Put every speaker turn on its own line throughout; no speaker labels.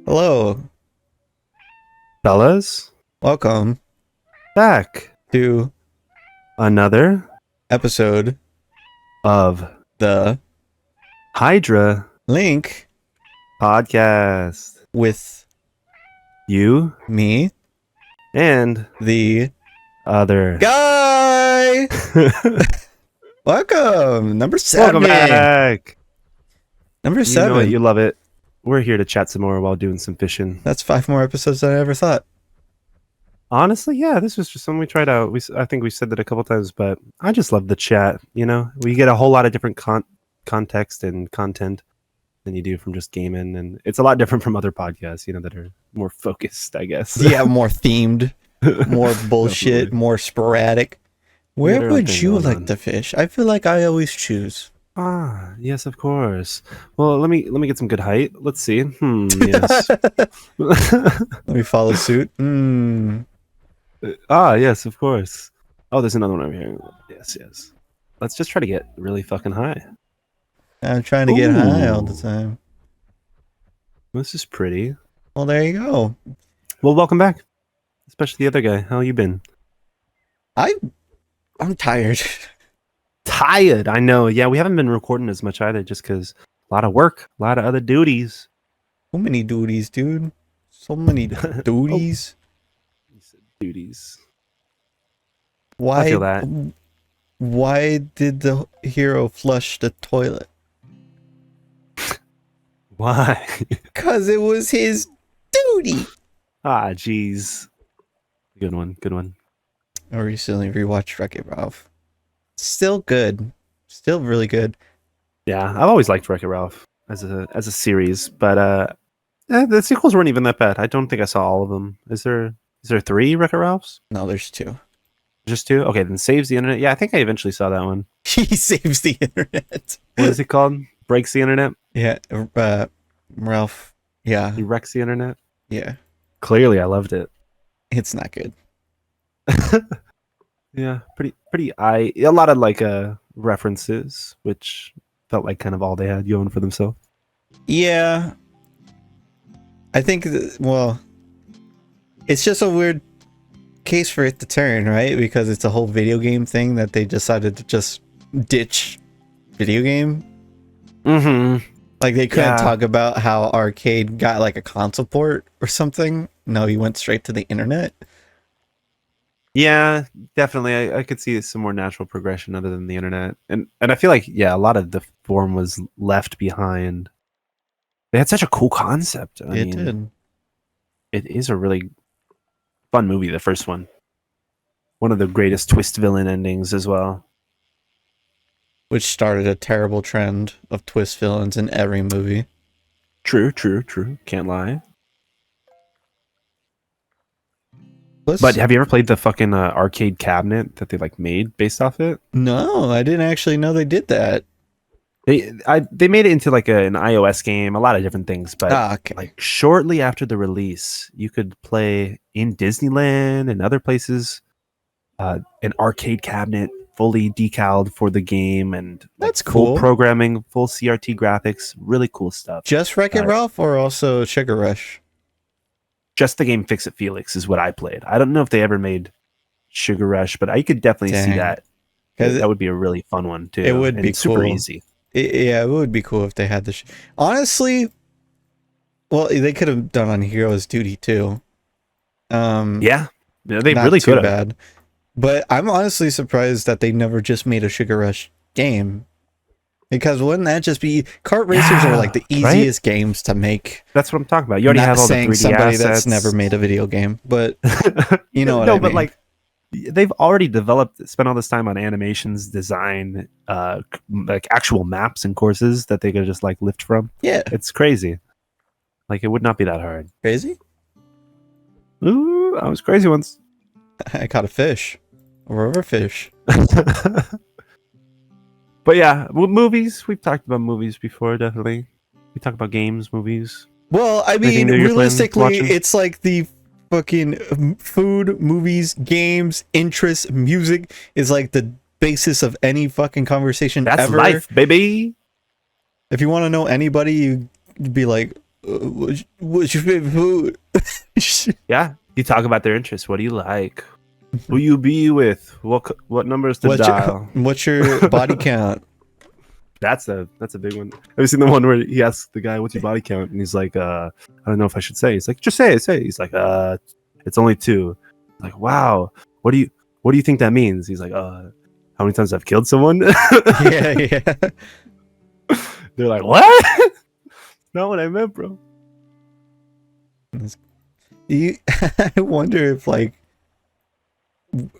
Hello,
Fellas,
welcome
back
to
another
episode
of
the
Hydra
link
podcast.
with
You
me,
and
the
other
guy. Welcome, number
Welcome
7.
back.
Number
You know it,
7.
you love it. We're here to chat some more while doing some fishing.
That's 5 more episodes than I ever thought.
Honestly, yeah, this was just something we tried out. I think we said that a couple times, but I just love the chat. You know, we get a whole lot of different context and content than you do from just gaming, and it's a lot different from other podcasts. You know, that are more focused, I guess.
Yeah, more themed, more bullshit,
Definitely.
more sporadic.
We got
Where
our own
would
thing
you
going
like
on.
to fish? I feel like I always choose.
Ah, yes, of course. Well, let me get some good height. Let's see. Yes.
Let me follow suit.
Yes, of course. Oh, there's another one over here. Yes. Let's just try to get really fucking high.
I'm trying to get high all the
Ooh,
time.
this is pretty.
Well, there you go.
Well, welcome back. Especially the other guy. How you been?
I'm tired.
Tired. I know. Yeah, we haven't been recording as much either, just because a lot of work, a lot of other duties.
So many duties, dude. So many duties.
You said duties. I
Why?
feel that.
Why did the hero flush the toilet?
Why?
Cause it was his duty.
Jeez. Good one. Good one.
I recently rewatched Wreck-It Ralph. Still good. Still really good.
Yeah, I've always liked Wreck-It Ralph as a series, but the sequels weren't even that bad. I don't think I saw all of them. Is there 3 Wreck-It Ralphs?
No, there's 2.
Just 2? Okay, then Saves the Internet. Yeah, I think I eventually saw that one.
He saves the internet.
What is it called? Breaks the Internet?
Yeah, Ralph. Yeah,
He wrecks the Internet?
yeah.
Clearly, I loved it.
It's not good.
Yeah, pretty. A lot of like references, which felt like kind of all they had going for themselves.
Yeah, I think. Well, it's just a weird case for it to turn, right? Because it's a whole video game thing that they decided to just ditch video game.
Mm-hmm.
Like they couldn't
Yeah.
talk about how arcade got like a console port or something. No, he went straight to the internet.
Yeah, definitely. I could see some more natural progression other than the internet, and I feel like a lot of the form was left behind. They had such a cool concept. I mean,
Did.
it is a really fun movie. The first one of the greatest twist villain endings as well.
Which started a terrible trend of twist villains in every movie.
True. Can't lie.
Let's-
But have you ever played the fucking arcade cabinet that they like made based off it?
No, I didn't actually know they did that.
They made it into like an iOS game, a lot of different things, but
Okay.
like shortly after the release, you could play in Disneyland and other places an arcade cabinet fully decaled for the game, and like,
That's
full
cool.
programming, full CRT graphics, really cool stuff.
Just Wreck-It
Uh,
Ralph or also Sugar Rush?
Just the game Fix It Felix is what I played. I don't know if they ever made Sugar Rush, but I could definitely see
Dang.
that.
'Cause
That would be a really fun one too.
it would
and
be
super
cool.
easy.
Yeah, it would be cool if they had this. Honestly, well, they could have done on Hero's Duty too.
Yeah, they
Not
really
too
could have.
bad. But I'm honestly surprised that they never just made a Sugar Rush game. Because wouldn't that just be... Kart racers are like the
Yeah, right?
easiest games to make.
That's what I'm talking about. You already
Not
have all the
saying
3D
somebody
assets.
that's never made a video game, but you know what
no,
I
but
mean.
like they've already spent all this time on animations, design, like actual maps and courses that they could just like lift from.
Yeah,
It's crazy. Like it would not be that hard.
crazy.
Ooh, I was crazy once.
I caught a fish. A river fish.
But yeah, movies. We've talked about movies before, definitely. We talk about games, movies.
Well, I
Anything
mean,
new you're planning
realistically,
watching?
it's like the fucking food, movies, games, interests, music is like the basis of any fucking conversation
That's
ever.
life, baby.
If you want to know anybody, you'd be like, what's your favorite food?
Yeah, you talk about their interests. What do you like? Who you be with? What numbers to dial?
What's your body count?
That's a big one. Have you seen the one where he asks the guy, "What's your body count?" And he's like, "I don't know if I should say." He's like, "Just say it, say it." He's like, it's only two." Like, wow. What do you think that means? He's like, how many times I've killed someone?
Yeah, yeah.
They're like, what? Not what I meant, bro.
I wonder if like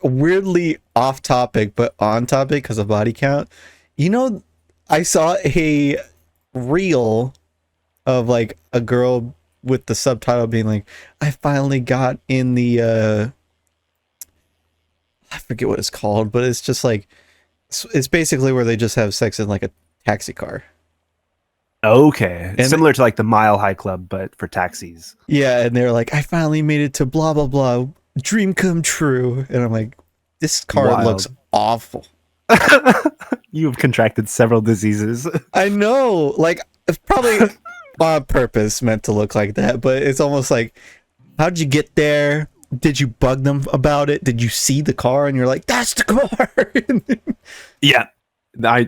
weirdly off topic but on topic because of body count. You know, I saw a reel of like a girl with the subtitle being like, I finally got in the I forget what it's called, but it's just like it's basically where they just have sex in like a taxi car.
Okay.
And
similar to like the Mile High Club, but for taxis.
yeah, and they're like, I finally made it to blah blah blah, dream come true. And I'm like, this car
Wild.
looks awful.
You've contracted several diseases.
I know, like it's probably on purpose meant to look like that, but it's almost like, how'd you get there? Did you bug them about it? Did you see the car and you're like, that's the car?
Yeah.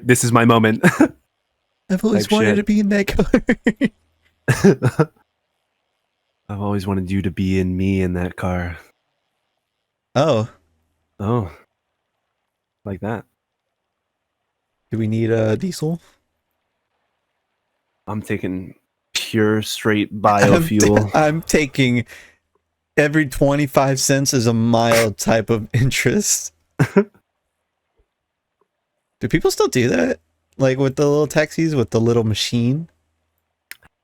This is my moment.
I've always
Type
wanted
shit.
to be in that car.
I've always wanted you to be in me in that car.
Oh,
Oh. Like that.
do we need a diesel?
I'm taking pure straight biofuel.
I'm taking every 25 cents is a mile type of interest. Do people still do that? Like with the little taxis with the little machine?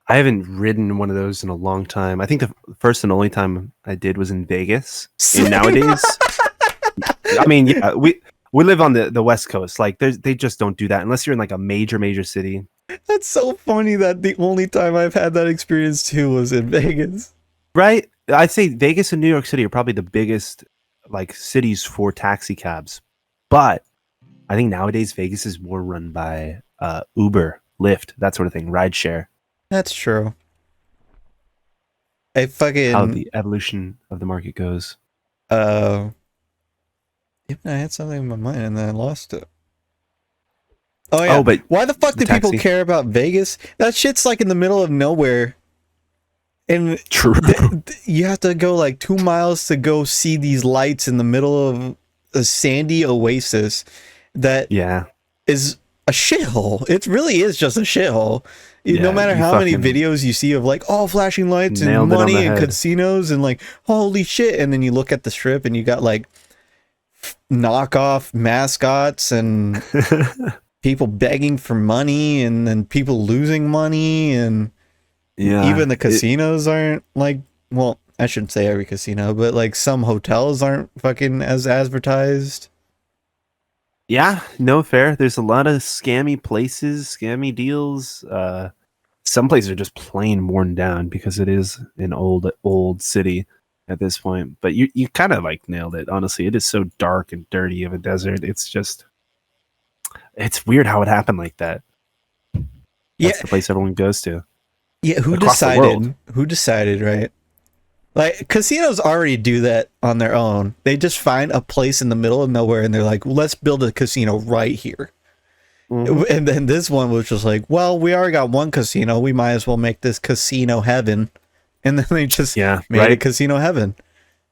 I haven't ridden one of those in a long time. I think the first and only time I did was in Vegas. And nowadays, I mean, yeah, we live on the West Coast. Like, they just don't do that unless you're in like a major city.
That's so funny that the only time I've had that experience too was in Vegas.
Right? I'd say Vegas and New York City are probably the biggest like cities for taxi cabs. But I think nowadays Vegas is more run by Uber, Lyft, that sort of thing, rideshare.
That's true. I fucking
How the evolution of the market goes.
even I had something in my mind and then I lost it. Oh yeah,
but
why the fuck do people
taxi.
care about Vegas? That shit's like in the middle of nowhere, and
True.
you have to go like 2 miles to go see these lights in the middle of a sandy oasis that
Yeah.
is a shithole. It really is just a shithole.
Yeah,
No matter
you
how many
fucking
videos you see of like, oh, flashing lights and
nailed it on
money
the
and
head.
casinos and like, holy shit. And then you look at the strip and you got like knockoff mascots and people begging for money and then people losing money. And
Yeah.
even the casinos aren't like, well, I shouldn't say every casino, but like some hotels aren't fucking as advertised.
Yeah, no fair. There's a lot of scammy places, scammy deals. Some places are just plain worn down because it is an old city at this point. But you kind of like nailed it. Honestly, it is so dark and dirty of a desert. It's weird how it happened like that. That's the place everyone goes to.
Yeah, who
Across the world.
decided? Who decided, right? Like casinos already do that on their own. They just find a place in the middle of nowhere and they're like, "Let's build a casino right here."
Mhm.
And then this one was just like, "Well, we already got one casino. We might as well make this casino heaven." And then they just
Yeah,
made
right.
it casino heaven.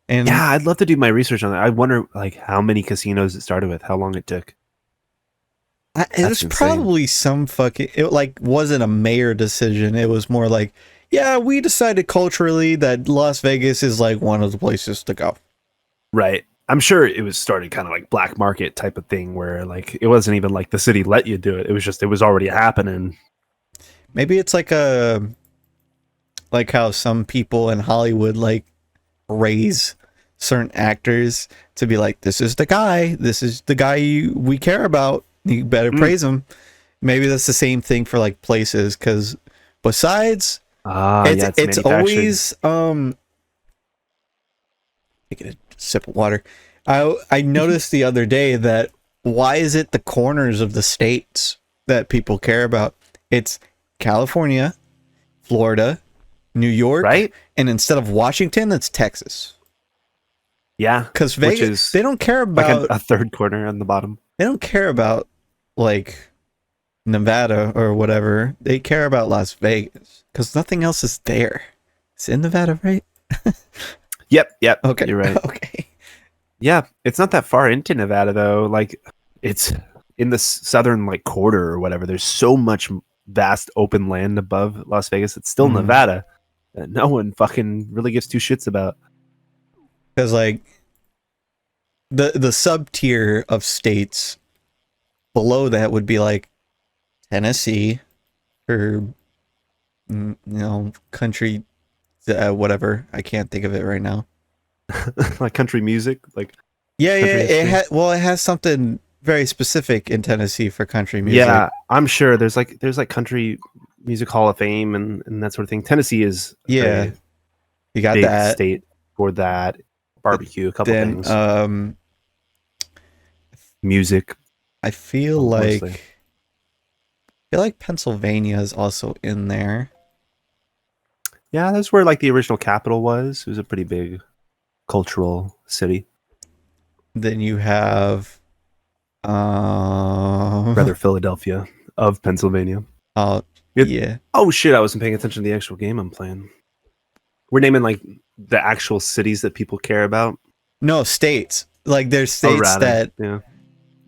And
Yeah, I'd love to do my research on that. I wonder like how many casinos it started with, how long it took.
it
That's
was
insane.
probably some fucking. It like wasn't a mayor decision. It was more like, yeah, we decided culturally that Las Vegas is like one of the places to go.
Right. I'm sure it was started kind of like black market type of thing where like it wasn't even like the city let you do it. It was just it was already happening.
Maybe it's like how some people in Hollywood like raise certain actors to be like, this is the guy we care about. You better praise him. Maybe that's the same thing for like places, because besides, it's always taking a sip of water. I noticed the other day that why is it the corners of the states that people care about? It's California, Florida, New York,
right?
and instead of Washington, it's Texas.
Yeah,
Because
which
Vegas,
is
they don't care
like
about
a third corner on the bottom.
they don't care about like Nevada or whatever. They care about Las Vegas because nothing else is there. It's in Nevada, right?
Yep,
Okay.
you're right.
Okay.
Yeah, it's not that far into Nevada though. Like it's in the southern like quarter or whatever. There's so much vast open land above Las Vegas. It's still
Mhm.
Nevada that no one fucking really gives two shits about.
Because like the sub tier of states below that would be like Tennessee or country whatever. I can't think of it right now.
Like country music, like
Yeah,
country history.
it has something very specific in Tennessee for country music.
Yeah, I'm sure there's like country music hall of fame and that sort of thing. Tennessee is
Yeah,
a
you got
big
that.
state for that. Barbecue, a couple
Then
things. Music.
I feel
Mostly.
like Pennsylvania is also in there.
Yeah, that's where like the original capital was. It was a pretty big cultural city.
Then you have
Rather Philadelphia of Pennsylvania.
oh yeah.
Oh shit, I wasn't paying attention to the actual game I'm playing. We're naming like the actual cities that people care about.
No, states. Like there's
Oh,
states
rather.
that
Yeah.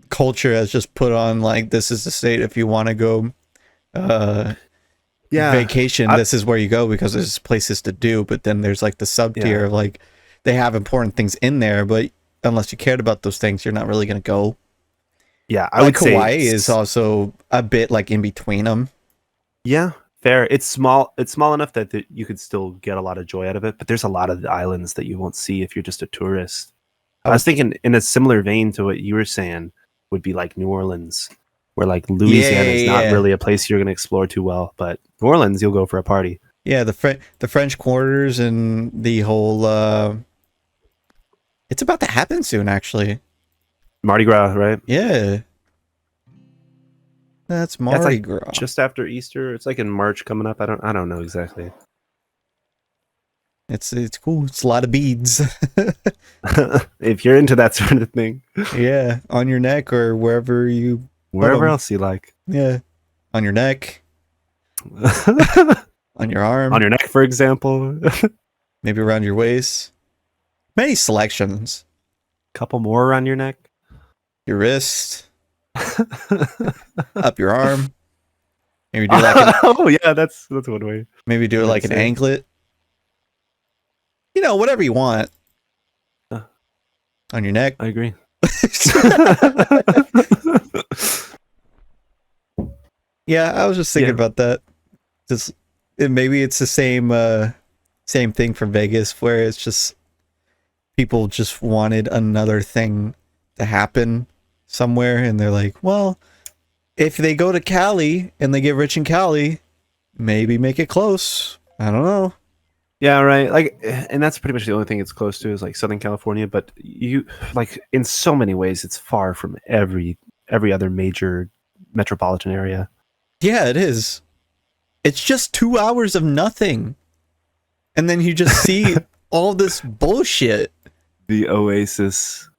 culture has just put on like this is the state if you want to go vacation, this is where you go because there's places to do, but then there's like the sub tier of like they have important things in there, but unless you cared about those things, you're not really going to go.
Yeah, I
like
would say
Hawaii is also a bit like in between them.
Yeah, fair. It's small. It's small enough that you could still get a lot of joy out of it, but there's a lot of the islands that you won't see if you're just a tourist. I was thinking in a similar vein to what you were saying would be like New Orleans, where like Louisiana is not really a place you're going to explore too well, but New Orleans you'll go for a party.
Yeah, the French Quarters and the whole it's about to happen soon actually.
Mardi Gras, right?
Yeah. That's Mardi Gras.
Just after Easter. It's like in March coming up. I don't know exactly.
It's cool. It's a lot of beads.
If you're into that sort of thing.
Yeah, on your neck or wherever
else you like.
Yeah. On your neck. On your arm.
On your neck, for example.
Maybe around your waist. Many selections.
Couple more around your neck.
Your wrist. Up your arm. Maybe do like
oh yeah, that's one way.
Maybe do it like an anklet. Whatever you want. On your neck.
I agree.
Yeah, I was just thinking about that. Maybe it's the same thing for Vegas, where it's just people just wanted another thing to happen somewhere, and they're like, well, if they go to Cali and they get rich in Cali, maybe make it close. I don't know.
Yeah, right. Like, and that's pretty much the only thing it's close to is like Southern California. But you like in so many ways, it's far from every other major metropolitan area.
Yeah, it is. It's just 2 hours of nothing, and then you just see all this bullshit.
The oasis.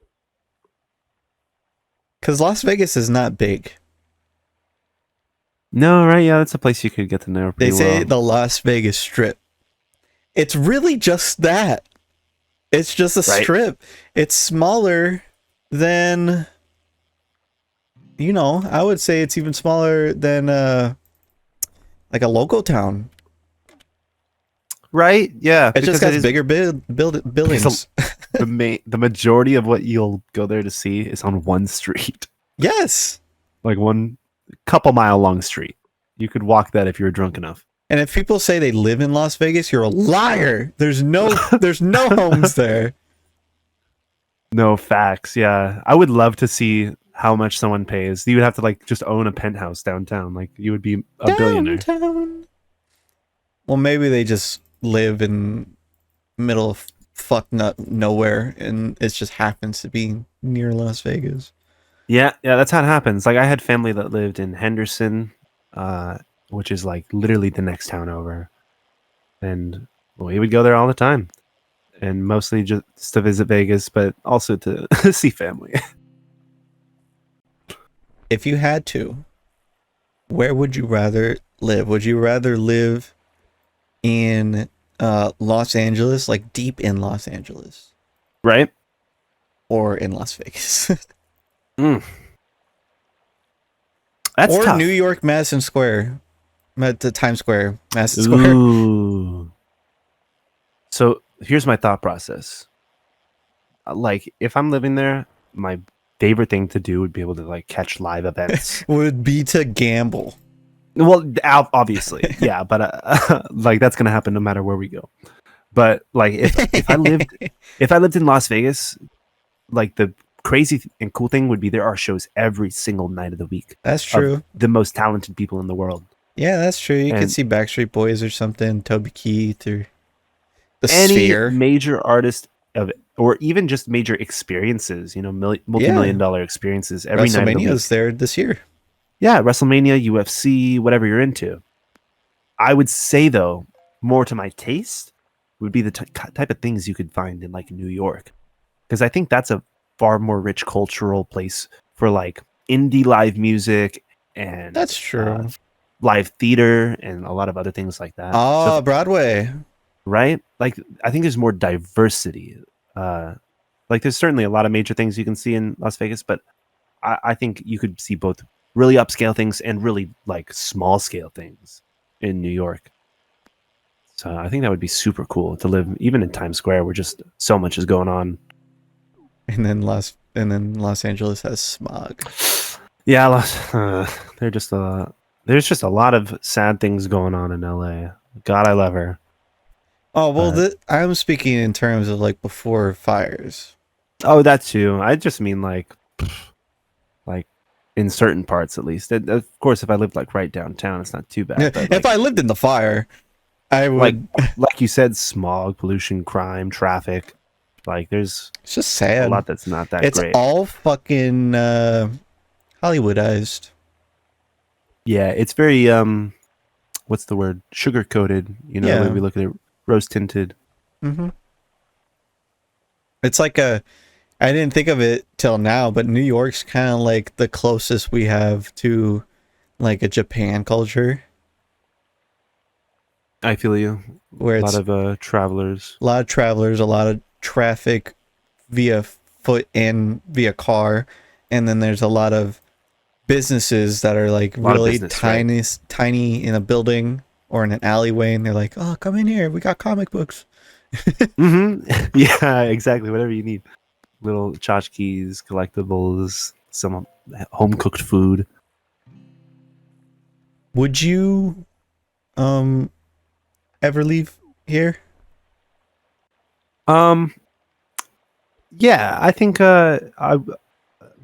Because Las Vegas is not big.
No, right? Yeah, that's a place you could get to know.
They say the Las Vegas Strip. It's really just that. It's just a strip. It's smaller than, I would say it's even smaller than like a local town.
Right? Yeah.
It just has bigger buildings.
The majority of what you'll go there to see is on one street.
Yes.
Like one couple mile long street. You could walk that if you were drunk enough.
And if people say they live in Las Vegas, you're a liar. There's no homes there.
No facts. Yeah. I would love to see how much someone pays. You would have to like just own a penthouse downtown. Like you would be a billionaire.
Well, maybe they just live in middle of nowhere and it just happens to be near Las Vegas.
Yeah, that's how it happens. Like I had family that lived in Henderson, which is like literally the next town over. and we would go there all the time, and mostly just to visit Vegas, but also to see family.
If you had to, where would you rather live? Would you rather live in Los Angeles, like deep in Los Angeles,
Right?
or in Las Vegas?
Mm. That's
or
tough.
New York, Madison Square, the Times Square, Madison Square.
Ooh. So here's my thought process. Like, if I'm living there, my favorite thing to do would be able to like catch live events.
Would be to gamble.
Well, obviously, yeah, but like that's gonna happen no matter where we go. But like, if I lived in Las Vegas, like the crazy and cool thing would be there are shows every single night of the week.
That's true.
The most talented people in the world.
Yeah, that's true. You could
And
see Backstreet Boys or something, Toby Keith or the
any
Sphere.
major artist of it, or even just major experiences, multi-million dollar experiences every night of the week.
WrestleMania's there this year.
Yeah, WrestleMania, UFC, whatever you're into. I would say though, more to my taste would be the type of things you could find in like New York, because I think that's a far more rich cultural place for like indie live music and
That's true.
live theater and a lot of other things like that.
Oh, Broadway.
Right? Like, I think there's more diversity. Like, there's certainly a lot of major things you can see in Las Vegas, but I think you could see both really upscale things and really like small scale things in New York. So I think that would be super cool to live even in Times Square, where just so much is going on.
And then Los Angeles has smog.
Yeah, there's just a lot of sad things going on in LA. God, I love her.
Oh, well, I'm speaking in terms of like before fires.
Oh, that too. I just mean like in certain parts at least. Of course, if I lived like right downtown, it's not too bad. But,
If I lived in the fire, I would.
like you said, smog, pollution, crime, traffic. Like there's
It's just sad.
a lot that's not that
It's
great.
all fucking Hollywoodized.
Yeah, it's very what's the word? Sugar coated. The way we look at it, rose tinted.
Mm-hmm. It's like I didn't think of it till now, but New York's kind of like the closest we have to like a Japan culture.
I feel you.
Where it's
a lot of travelers.
A lot of travelers, a lot of traffic via foot and via car, and then there's a lot of businesses that are like really tiny in a building or in an alleyway, and they're like, "Oh, come in here, we got comic books."
Mm-hmm. Yeah, exactly. Whatever you need. Little tchotchkes, collectibles, some home cooked food.
Would you ever leave here?
Yeah, I think I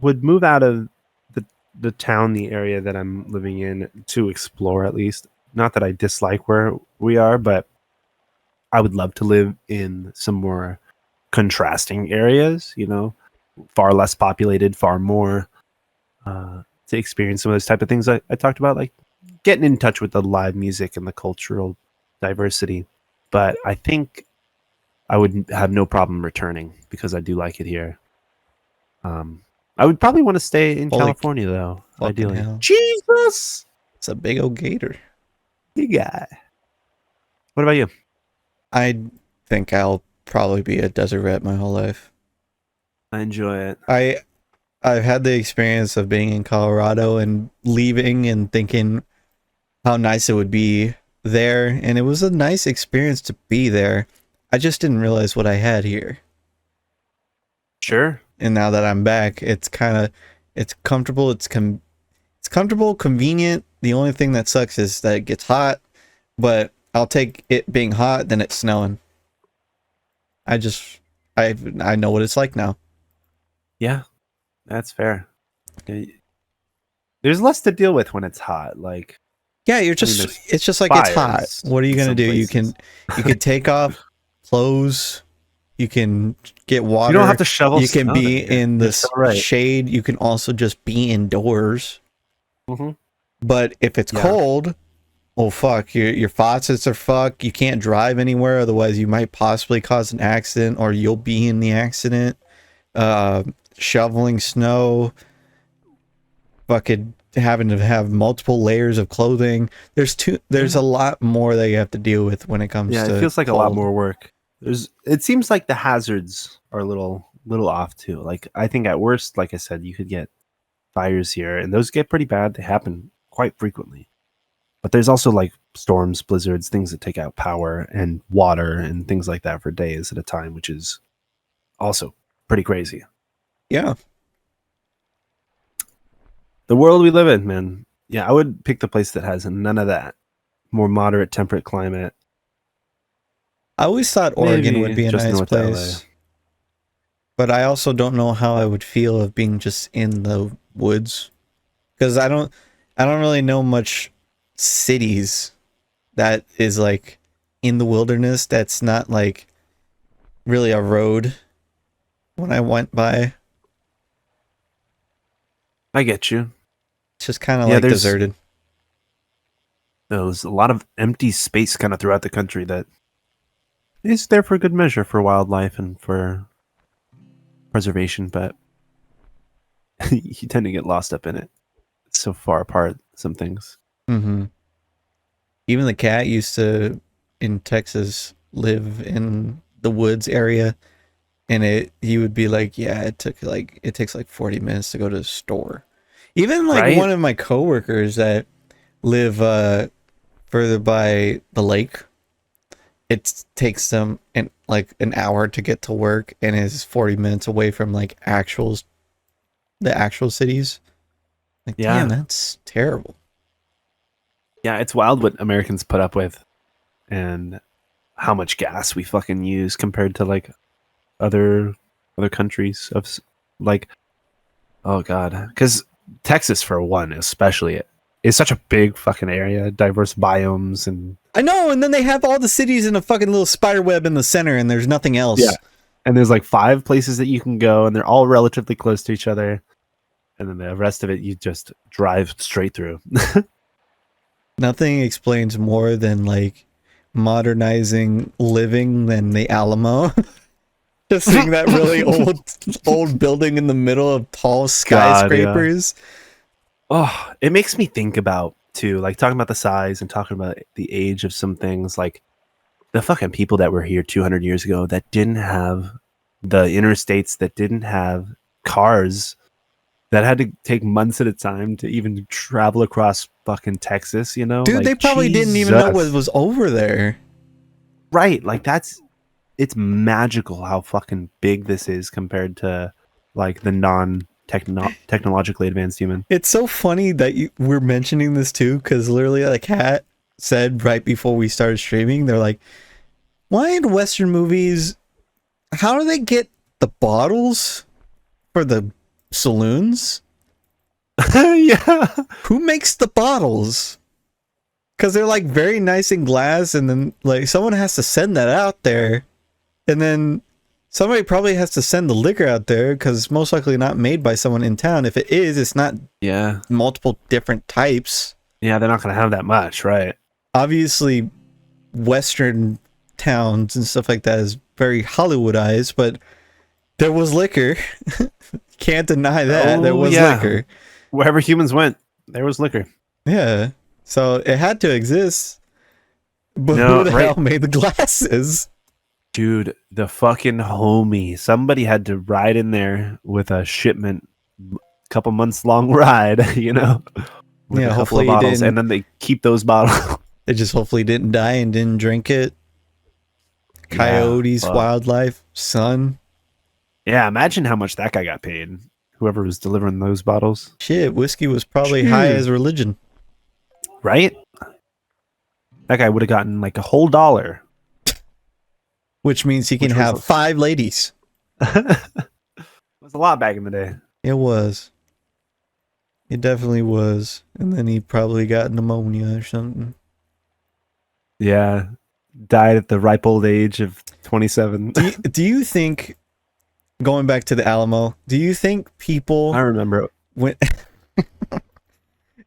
would move out of the town, the area that I'm living in, to explore at least. Not that I dislike where we are, but I would love to live in some more contrasting areas, far less populated, far more to experience some of those type of things I talked about, like getting in touch with the live music and the cultural diversity. But I think I would have no problem returning because I do like it here. I would probably want to stay in California though, ideally.
Hell.
Jesus!
It's a big old gator.
You guy. What about you?
I think I'll probably be a desert rat my whole life.
I enjoy it.
I've had the experience of being in Colorado and leaving and thinking how nice it would be there, and it was a nice experience to be there. I just didn't realize what I had here.
Sure.
And now that I'm back, it's comfortable, it's comfortable, convenient. The only thing that sucks is that it gets hot, but I'll take it being hot than it snowing. I know what it's like now.
Yeah, that's fair. There's less to deal with when it's hot. Like,
yeah, it's just like it's hot. What are you gonna do? You can take off clothes. You can get water.
You don't have to shovel.
You can be in the shade. You can also just be indoors.
Mm-hmm.
But if it's cold, oh fuck, your faucets are fucked. You can't drive anywhere, otherwise you might possibly cause an accident, or you'll be in the accident. Uh, Shoveling snow, fucking having to have multiple layers of clothing. There's a lot more that you have to deal with when it comes
Yeah, it
to
feels like a lot
cold.
more work. It seems like the hazards are a little off too. Like I think at worst, like I said, you could get fires here, and those get pretty bad. They happen quite frequently. But there's also like storms, blizzards, things that take out power and water and things like that for days at a time, which is also pretty crazy.
Yeah.
The world we live in, man. Yeah, I would pick the place that has none of that. More moderate temperate climate.
I always thought Oregon would
Maybe
be a
just
nice
north of LA.
place. But I also don't know how I would feel of being just in the woods. Because I don't really know much cities that is like in the wilderness that's not like really a road when I went by.
I get you.
It's just kind of
Yeah,
like
there's
deserted.
a lot of empty space kind of throughout the country that is there for good measure for wildlife and for preservation, but you tend to get lost up in it. It's so far apart, some things.
Hmm. Even the cat used to in Texas live in the woods area, and he would be like, yeah, it takes like 40 minutes to go to the store. Even like
Right?
one of my coworkers that live further by the lake, it takes them like an hour to get to work and is 40 minutes away from like the actual cities. Like, damn,
Yeah.
that's terrible.
Yeah, it's wild what Americans put up with and how much gas we fucking use compared to like other countries like, oh god, cuz Texas for one especially is such a big fucking area, diverse biomes and
I know, and then they have all the cities in a fucking little spider web in the center, and there's nothing
yeah.
else.
And there's like 5 places that you can go and they're all relatively close to each other. And then the rest of it you just drive straight through.
Nothing explains more than like modernizing living than the Alamo. Just seeing that really old building in the middle of tall skyscrapers.
Oh, it makes me think about too, like talking about the size and talking about the age of some things, like the fucking people that were here 200 years ago that didn't have the interstates, that didn't have cars, that had to take months at a time to even travel across fucking Texas, you know?
Dude,
Like,
they probably didn't even know what
Jesus.
was over there.
Right, like it's magical how fucking big this is compared to like the technologically advanced human.
It's so funny that we're mentioning this too, because literally, like Kat said right before we started streaming, they're like, why in Western movies, how do they get the bottles for the saloons?
Yeah.
Who makes the bottles? Because they're like very nice in glass, and then like someone has to send that out there, and then somebody probably has to send the liquor out there because it's most likely not made by someone in town. If it is, it's not
Yeah.
multiple different types.
Yeah, they're not going to have that much, right?
Obviously, Western towns and stuff like that is very Hollywoodized, but there was liquor. Can't deny that. There was liquor.
Wherever humans went, there was liquor.
Yeah. So it had to exist. But
No,
who the
right.
hell made the glasses?
Dude, the fucking homie. Somebody had to ride in there with a shipment, couple months long ride, you know, with
Yeah,
a couple
hopefully
of
he
bottles,
didn't.
and then they keep those bottles.
They just hopefully didn't die and didn't drink it. Coyotes,
fuck.
wildlife, sun.
Yeah, imagine how much that guy got paid. Whoever was delivering those bottles.
Shit, whiskey was probably high as religion.
Right? That guy would have gotten like a whole $1.
Which means he can
Which was
have 5 ladies.
It was a lot back in the day.
It was. It definitely was. And then he probably got pneumonia or something.
Yeah. Died at the ripe old age of 27.
Do you think, going back to the Alamo, do you think people
I remember.
when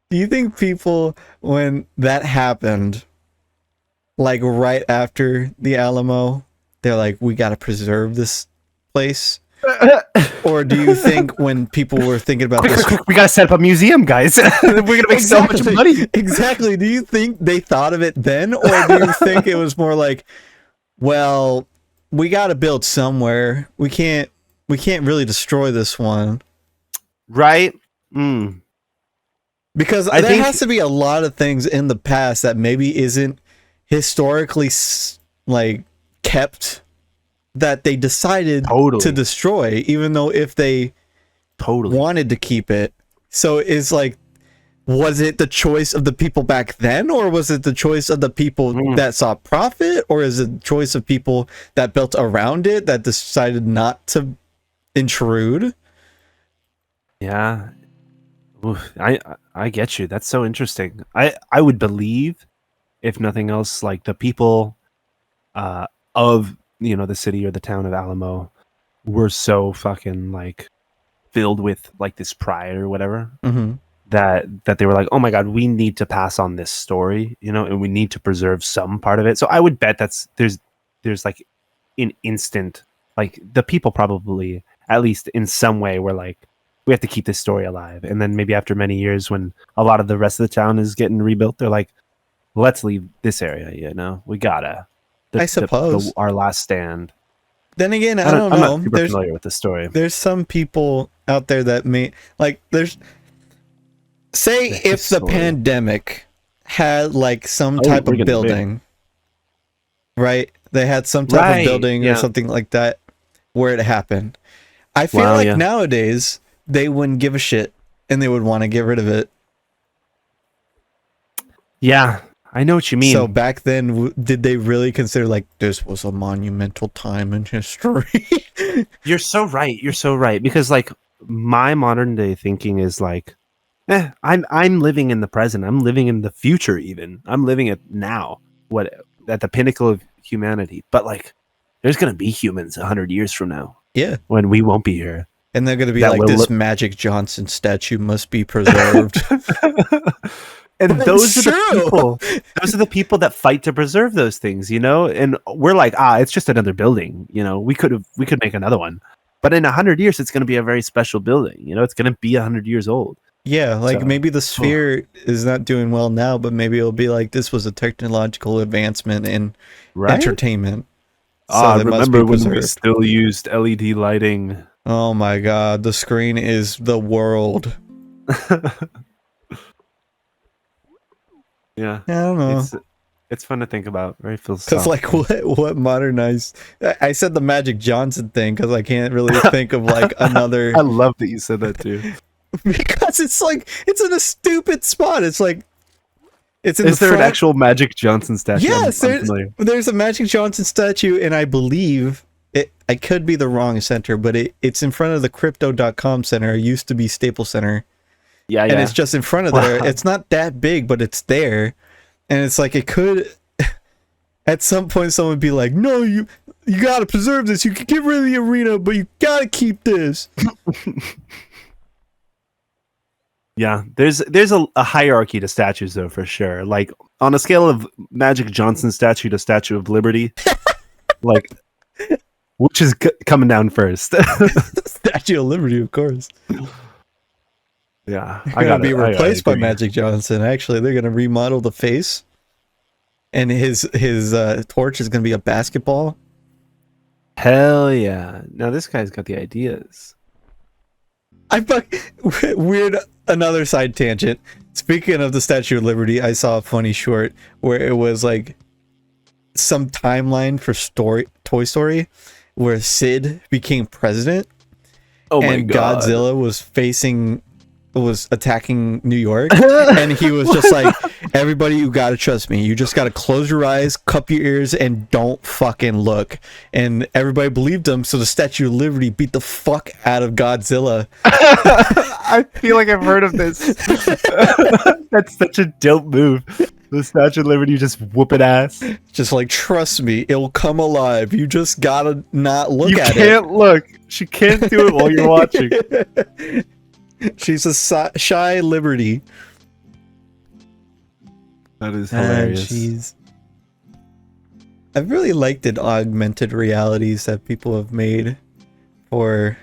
Do you think people, when that happened, like right after the Alamo, they're like, we got to preserve this place? Or do you think when people were thinking about this,
quick, we gotta set up a museum, guys. We're gonna make so much money.
Exactly. Do you think they thought of it then, or do you think it was more like, well, we got to build somewhere. We can't really destroy this one,
right? Mm.
because
I
there
think
has to be a lot of things in the past that maybe isn't historically like kept, that they decided
Totally.
to destroy, even though if they
totally
wanted to keep it. So it's like, was it the choice of the people back then, or was it the choice of the people that saw profit, or is it the choice of people that built around it that decided not to intrude?
Yeah. Oof, I get you. That's so interesting. I would believe, if nothing else, like the people of the city or the town of Alamo were so fucking like filled with like this pride or whatever, that they were like, oh my god, we need to pass on this story, and we need to preserve some part of it. So I would bet there's like an instant, like the people probably at least in some way were like, we have to keep this story alive. And then maybe after many years, when a lot of the rest of the town is getting rebuilt, they're like, let's leave this area. We gotta.
I suppose
our last stand.
Then again, I don't know.
I'm not super familiar with the story.
There's some people out there that may like. Say if the pandemic had like some type of building, right? They had some type of building or something like that where it happened. I feel like nowadays they wouldn't give a shit and they would want to get rid of it.
Yeah, I know what you mean.
So back then, did they really consider like this was a monumental time in history?
You're so right. You're so right. Because like my modern day thinking is like, I'm living in the present. I'm living in the future. Even I'm living it now. What at the pinnacle of humanity. But like, there's gonna be humans 100 years from now.
Yeah,
when we won't be here,
and they're gonna be like, this Magic Johnson statue must be preserved.
And those are the people. Those are the people that fight to preserve those things, And we're like, it's just another building, We could make another one, but in 100 years, it's going to be a very special building. It's going to be 100 years old.
Yeah, like maybe the sphere is not doing well now, but maybe it'll be like this was a technological advancement in entertainment.
So I remember when we still used LED lighting.
Oh my god, the screen is the world.
Yeah,
I don't know.
It's fun to think about. Very philosophical.
Because like what modernized? I said the Magic Johnson thing because I can't really think of like another.
I love that you said that too.
Because it's like it's in a stupid spot. It's like it's in.
Is there an actual Magic Johnson statue?
Yes, there's a Magic Johnson statue, and I believe it. I could be the wrong center, but it's in front of the Crypto.com Center. It used to be Staples Center.
Yeah,
and it's just in front of there. It's not that big, but it's there, and it's like it could. At some point, someone would be like, "No, you gotta preserve this. You can get rid of the arena, but you gotta keep this."
Yeah, there's a hierarchy to statues, though, for sure. Like on a scale of Magic Johnson statue to Statue of Liberty, like which is coming down first?
Statue of Liberty, of course.
Yeah,
I gotta be replaced by Magic Johnson. Actually, they're gonna remodel the face, and his torch is gonna be a basketball.
Hell yeah! Now this guy's got the ideas.
Weird. Another side tangent. Speaking of the Statue of Liberty, I saw a funny short where it was like some timeline for Toy Story, where Sid became president. Oh my god! Godzilla was attacking New York, and he was just like, everybody, you gotta trust me. You just gotta close your eyes, cup your ears, and don't fucking look. And everybody believed him, so the Statue of Liberty beat the fuck out of Godzilla.
I feel like I've heard of this. That's such a dope move. The Statue of Liberty just whooping ass.
Just like, trust me, it'll come alive. You just gotta not look at it.
You can't look. She can't do it while you're watching.
She's a shy Liberty.
That is
Ah,
hilarious.
jeez. I've really liked the augmented realities that people have made for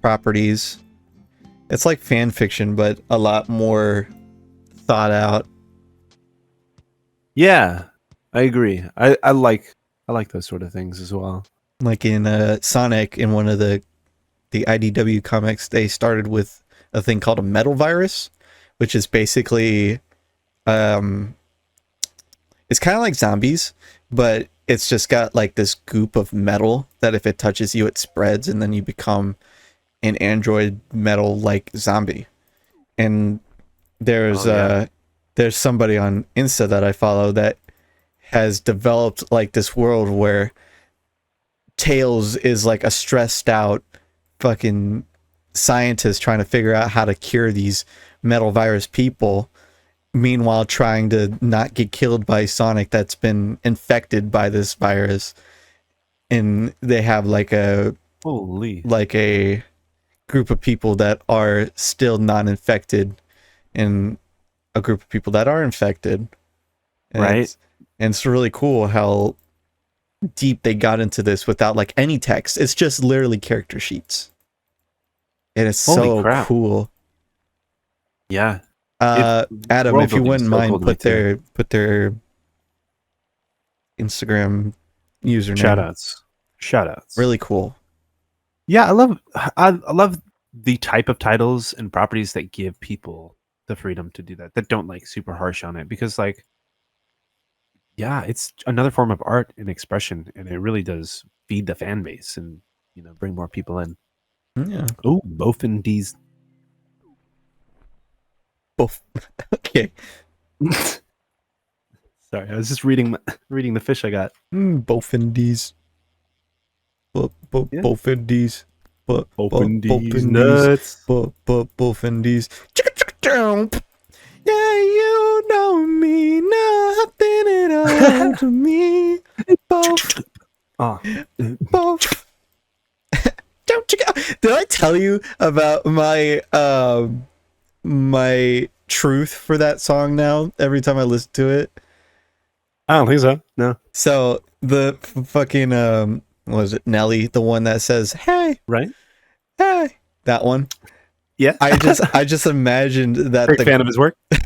properties. It's like fan fiction, but a lot more thought out.
Yeah, I agree. I like those sort of things as well.
Like in Sonic, in one of the IDW comics, they started with a thing called a metal virus, which is basically it's kind of like zombies, but it's just got like this goop of metal that if it touches you, it spreads, and then you become an android metal like zombie. And there's
Oh, yeah.
there's somebody on Insta that I follow that has developed like this world where Tails is like a stressed out fucking scientist trying to figure out how to cure these metal virus people, meanwhile trying to not get killed by Sonic that's been infected by this virus. And they have
Holy.
like a group of people that are still not infected and a group of people that are infected. And
Right.
it's really cool how deep they got into this without like any text. It's just literally character sheets. And it's
Holy
so
crap.
cool.
Yeah.
Adam,
world
if you
building is
wouldn't
so
mind,
cool to me, too.
put their Instagram username.
Shout outs.
Really cool.
Yeah, I love the type of titles and properties that give people the freedom to do that don't like super harsh on it, because like, yeah, it's another form of art and expression, and it really does feed the fan base and bring more people in.
Yeah.
Oh, both in D's.
Both. Okay.
Sorry, I was just reading the fish I got.
Both indies.
Yeah.
Both indies.
Both in
Both
D's
indies.
nuts.
Both indies. Yeah, you know me, nothing at all to me. Both.
Oh,
Both. Don't you go. Did I tell you about my truth for that song now every time I listen to it?
I don't think so. No.
So the fucking what was it, Nelly, the one that says hey,
Right?
hey, that one.
Yeah.
I just imagined that
Big fan of his work.
who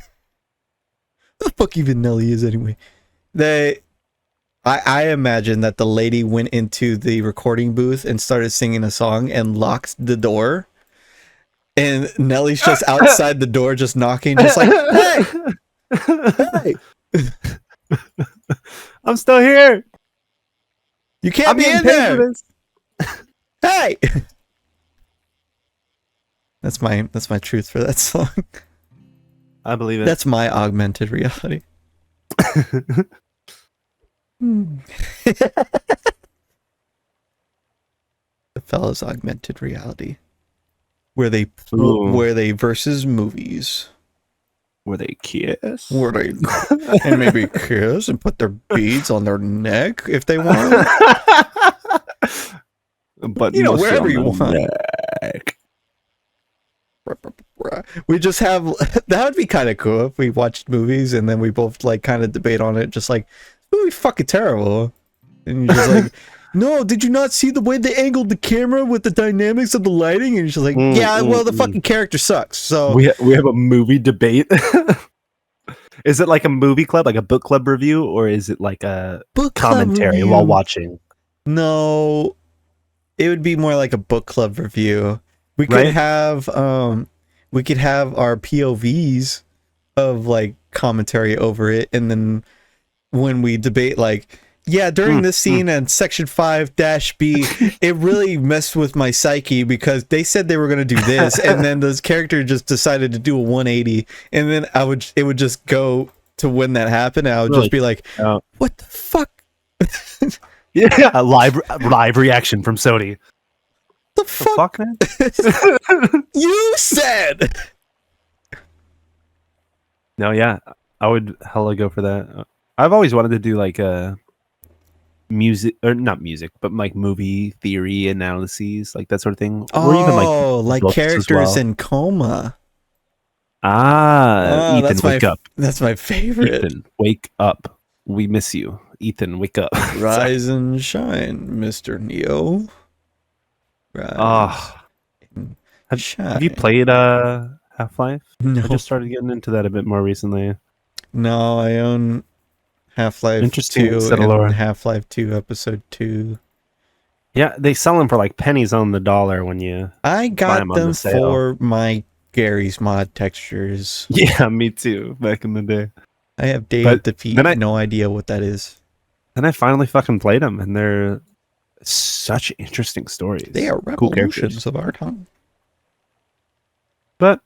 the fuck even Nelly is anyway. I imagine that the lady went into the recording booth and started singing a song and locked the door. And Nelly's just outside the door, just knocking, just like, hey, hey,
I'm still here.
you can't
I'm
be
getting
in
paid for
there.
this.
Hey. That's my truth for that song.
I believe it.
That's my augmented reality. The fella's augmented reality, where they versus movies,
Were they kiss?
where they and maybe kiss and put their beads on their neck if they want.
But
You know,
mostly
wherever
on
you
the
want.
neck.
We just have that would be kind of cool if we watched movies and then we both like kind of debate on it, just like this movie fucking terrible, and you're just like, no, did you not see the way they angled the camera with the dynamics of the lighting? And you're just like, yeah, well, the fucking character sucks. So
We have a movie debate. Is it like a movie club, like a book club review, or is it like a
book club
commentary
review.
while watching?
No, it would be more like a book club review. We could
Right?
have our POVs of like commentary over it, and then when we debate, like, yeah, during this scene in section 5-B, it really messed with my psyche because they said they were going to do this, and then this character just decided to do a 180, and then it would just go to when that happened, and I would just be like,
Oh.
what the fuck?
Yeah, a live reaction from Sony.
The
The
fuck?
fuck, man?
You said.
No, yeah, I would hella go for that. I've always wanted to do like a music, or not music, but like movie theory analyses, like that sort of thing. Or even
Oh, like
books as
characters
well.
in coma.
Ah,
Oh,
Ethan, wake up.
that's my favorite.
Ethan, wake up. We miss you. Ethan, wake up. Sorry.
Rise and shine, Mr. Neo. Rise
Ah,
and
have you
shine.
played Half-Life? I
No,
just started getting into that a bit more recently.
no, I own Half-Life
Interesting
2
set of
and
lore.
Half-Life 2 Episode 2.
Yeah, they sell them for like pennies on the dollar when you
I
buy
got
them on the
them
sale.
for my Gary's Mod textures.
Yeah, me too. Back in the day,
I have Day of
but
Defeat,
then I
no idea what that is.
then I finally fucking played them, and they're such interesting
They
stories.
are
Cool characters.
revolutions of our time.
But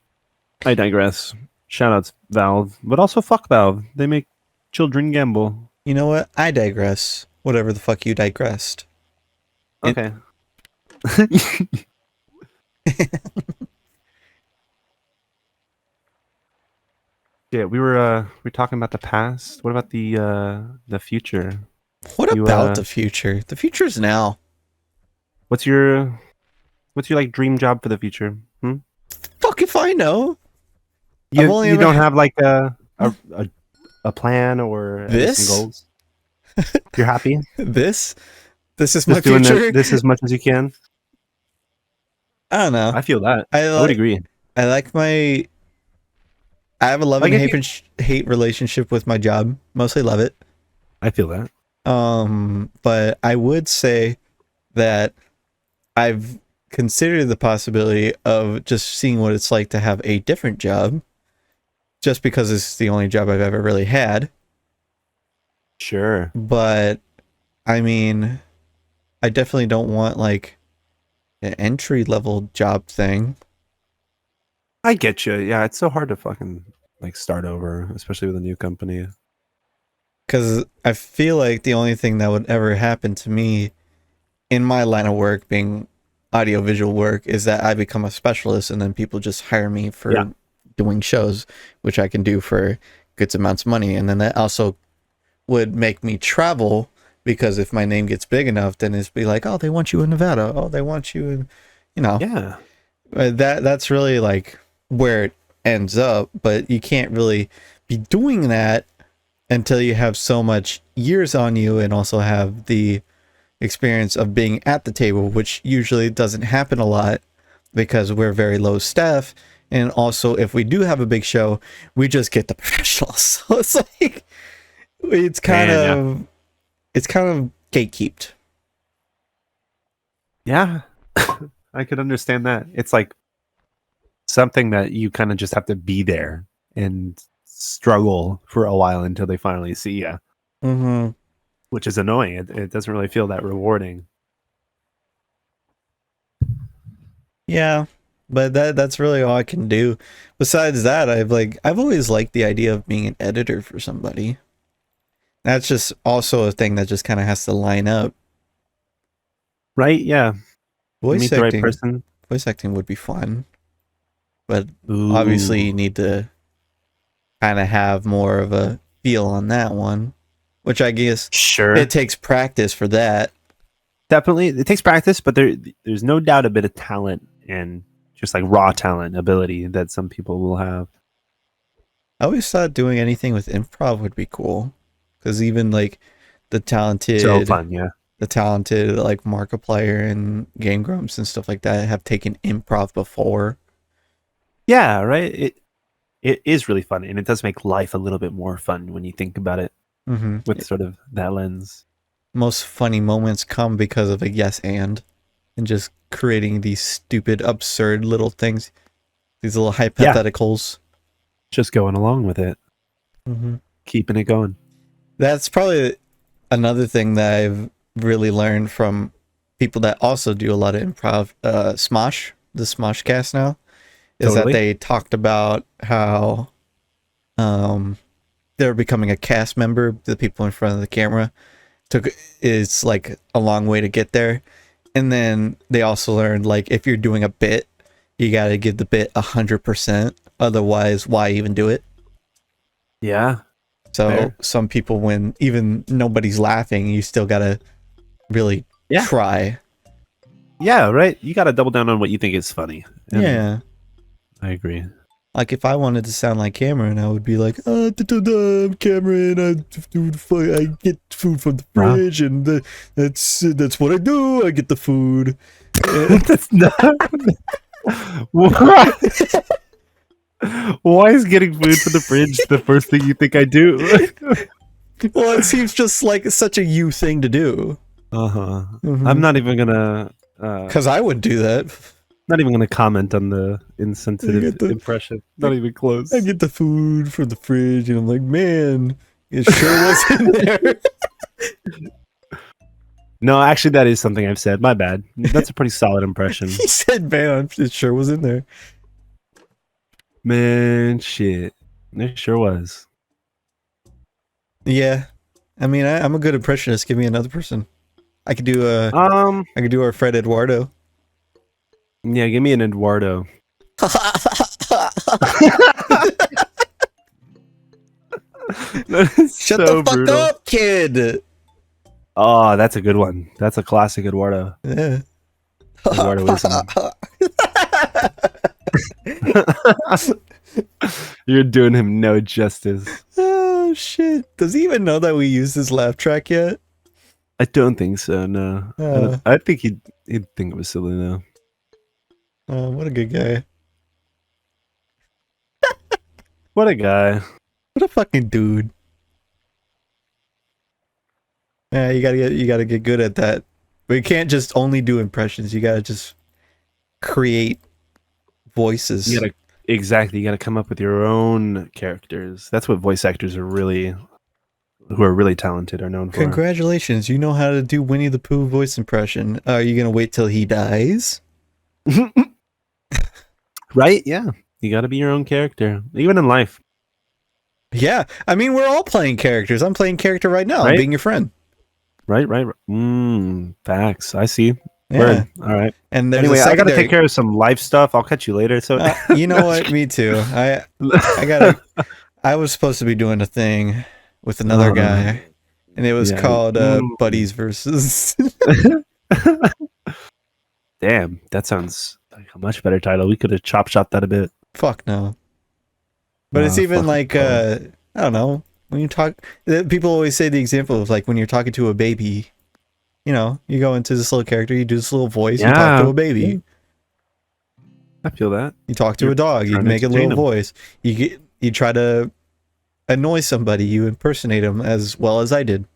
I digress. Shoutouts Valve, but also fuck Valve. They make children gamble.
You know what? I digress. Whatever the fuck you digressed.
Okay. Yeah, we were talking about the past. What about the future?
What
You
about the future? The future is now.
what's your like dream job for the future? Hmm?
Fuck if I know. I've
You
only
you
ever
don't have like a plan or at least some
this.
goals. You're happy
This. This is my
just doing
future.
this as much as you can.
I don't know.
I feel that.
I
I would
like.
agree.
I like my. I have a love
Like
and
if
hate
you,
hate relationship with my job. Mostly love it.
I feel that.
But I would say that I've considered the possibility of just seeing what it's like to have a different job, just because it's the only job I've ever really had.
Sure.
But I mean, I definitely don't want like an entry level job thing.
I get you. Yeah, it's so hard to fucking like start over, especially with a new company.
Because I feel like the only thing that would ever happen to me in my line of work, being audiovisual work, is that I become a specialist and then people just hire me
Yeah.
for doing shows, which I can do for good amounts of money. And then that also would make me travel, because if my name gets big enough, then it's be like, oh, they want you in Nevada. Oh, they want you in, you know,
Yeah.
that's really like where it ends up. But you can't really be doing that until you have so much years on you and also have the experience of being at the table, which usually doesn't happen a lot because we're very low staff. And also, if we do have a big show, we just get the professionals. So it's like it's kind
Man, yeah.
of it's kind of gatekeeped.
Yeah. I could understand that. It's like something that you kind of just have to be there and struggle for a while until they finally see you,
Mm-hmm.
which is annoying. It doesn't really feel that rewarding.
Yeah, but that's really all I can do. Besides that, I've always liked the idea of being an editor for somebody. That's just also a thing that just kind of has to line up.
Right? Yeah. You
Voice
meet the right
acting,
person.
voice acting would be fun, but obviously you
Ooh.
need to kind of have more of a feel on that one, which I guess
Sure.
it takes practice for that.
Definitely. It takes practice, but there's no doubt a bit of talent and just like raw talent ability that some people will have.
I always thought doing anything with improv would be cool, because even like the
So
talented
fun, yeah.
the talented like Markiplier and Game Grumps and stuff like that have taken improv before.
Yeah, right. It is really fun, and it does make life a little bit more fun when you think about it
Mm-hmm.
with sort of that lens.
Most funny moments come because of a yes and just creating these stupid, absurd little things, these little
Yeah,
hypotheticals.
just going along with it,
Mm-hmm.
keeping it going.
That's probably another thing that I've really learned from people that also do a lot of improv. Smosh, the Smoshcast now, is that
Totally.
they talked about how um, they're becoming a cast member. The people in front of the camera took is like a long way to get there, and then they also learned like if you're doing a bit, you got to give the bit 100%. Otherwise, why even do it?
Yeah,
So
fair.
some people, when even nobody's laughing, you still gotta really
Yeah,
try.
yeah, right. You got to double down on what you think is funny, and
Yeah.
I agree.
Like if I wanted to sound like Cameron, I would be like, I'm Cameron. I get food from the
Wow.
fridge, and that's what I do. I get the food.
That's not. What? Why is getting food from the fridge the first thing you think I do?
Well, it seems just like such a you thing to do.
Uh-huh.
Mhm.
I'm not even gonna
Because I would do that.
not even gonna comment on the insensitive
the-
impression. Not even close.
I get the food from the fridge, and I'm like, man, it sure was in there.
No, actually that is something I've said. My bad. That's a pretty solid impression.
He said, man, it sure was in there.
Man, shit. It sure was.
Yeah. I mean, I'm a good impressionist. Give me another person. I could do I could do our Fred Eduardo.
Yeah, give me an Eduardo.
Shut the fuck up, kid.
Oh, that's a good one. That's a classic Eduardo.
Yeah.
Eduardoism. You're doing him no justice.
Oh shit! Does he even know that we use this laugh track yet?
I don't think so. No, I think he'd think it was silly though.
What a good guy!
What a guy!
What a fucking dude! Yeah, you gotta get good at that. But you can't just only do impressions. You gotta just create voices.
You gotta come up with your own characters. That's what voice actors are really, who are really talented, are known for.
Congratulations, you know how to do Winnie the Pooh voice impression. Are you gonna wait till he dies?
Right? Yeah, you gotta be your own character, even in life.
Yeah, I mean we're all playing characters. I'm playing character right now. I'm
Right?
being your friend.
Right. Facts. I see.
Yeah.
Word. All right.
And there's
Anyway,
a
I gotta
secondary...
take care of some life stuff. I'll catch you later. So
you know what? Me too. I was supposed to be doing a thing with another guy, and it was called Buddies versus.
Damn, that sounds like a much better title. We could have chop that a bit.
Fuck no. But it's even like I don't know, when you talk, people always say the example of like when you're talking to a baby, you know, you go into this little character, you do this little voice, you talk to a baby.
I feel that.
You talk to a dog, you make a little voice. You try to annoy somebody, you impersonate them as well as I did.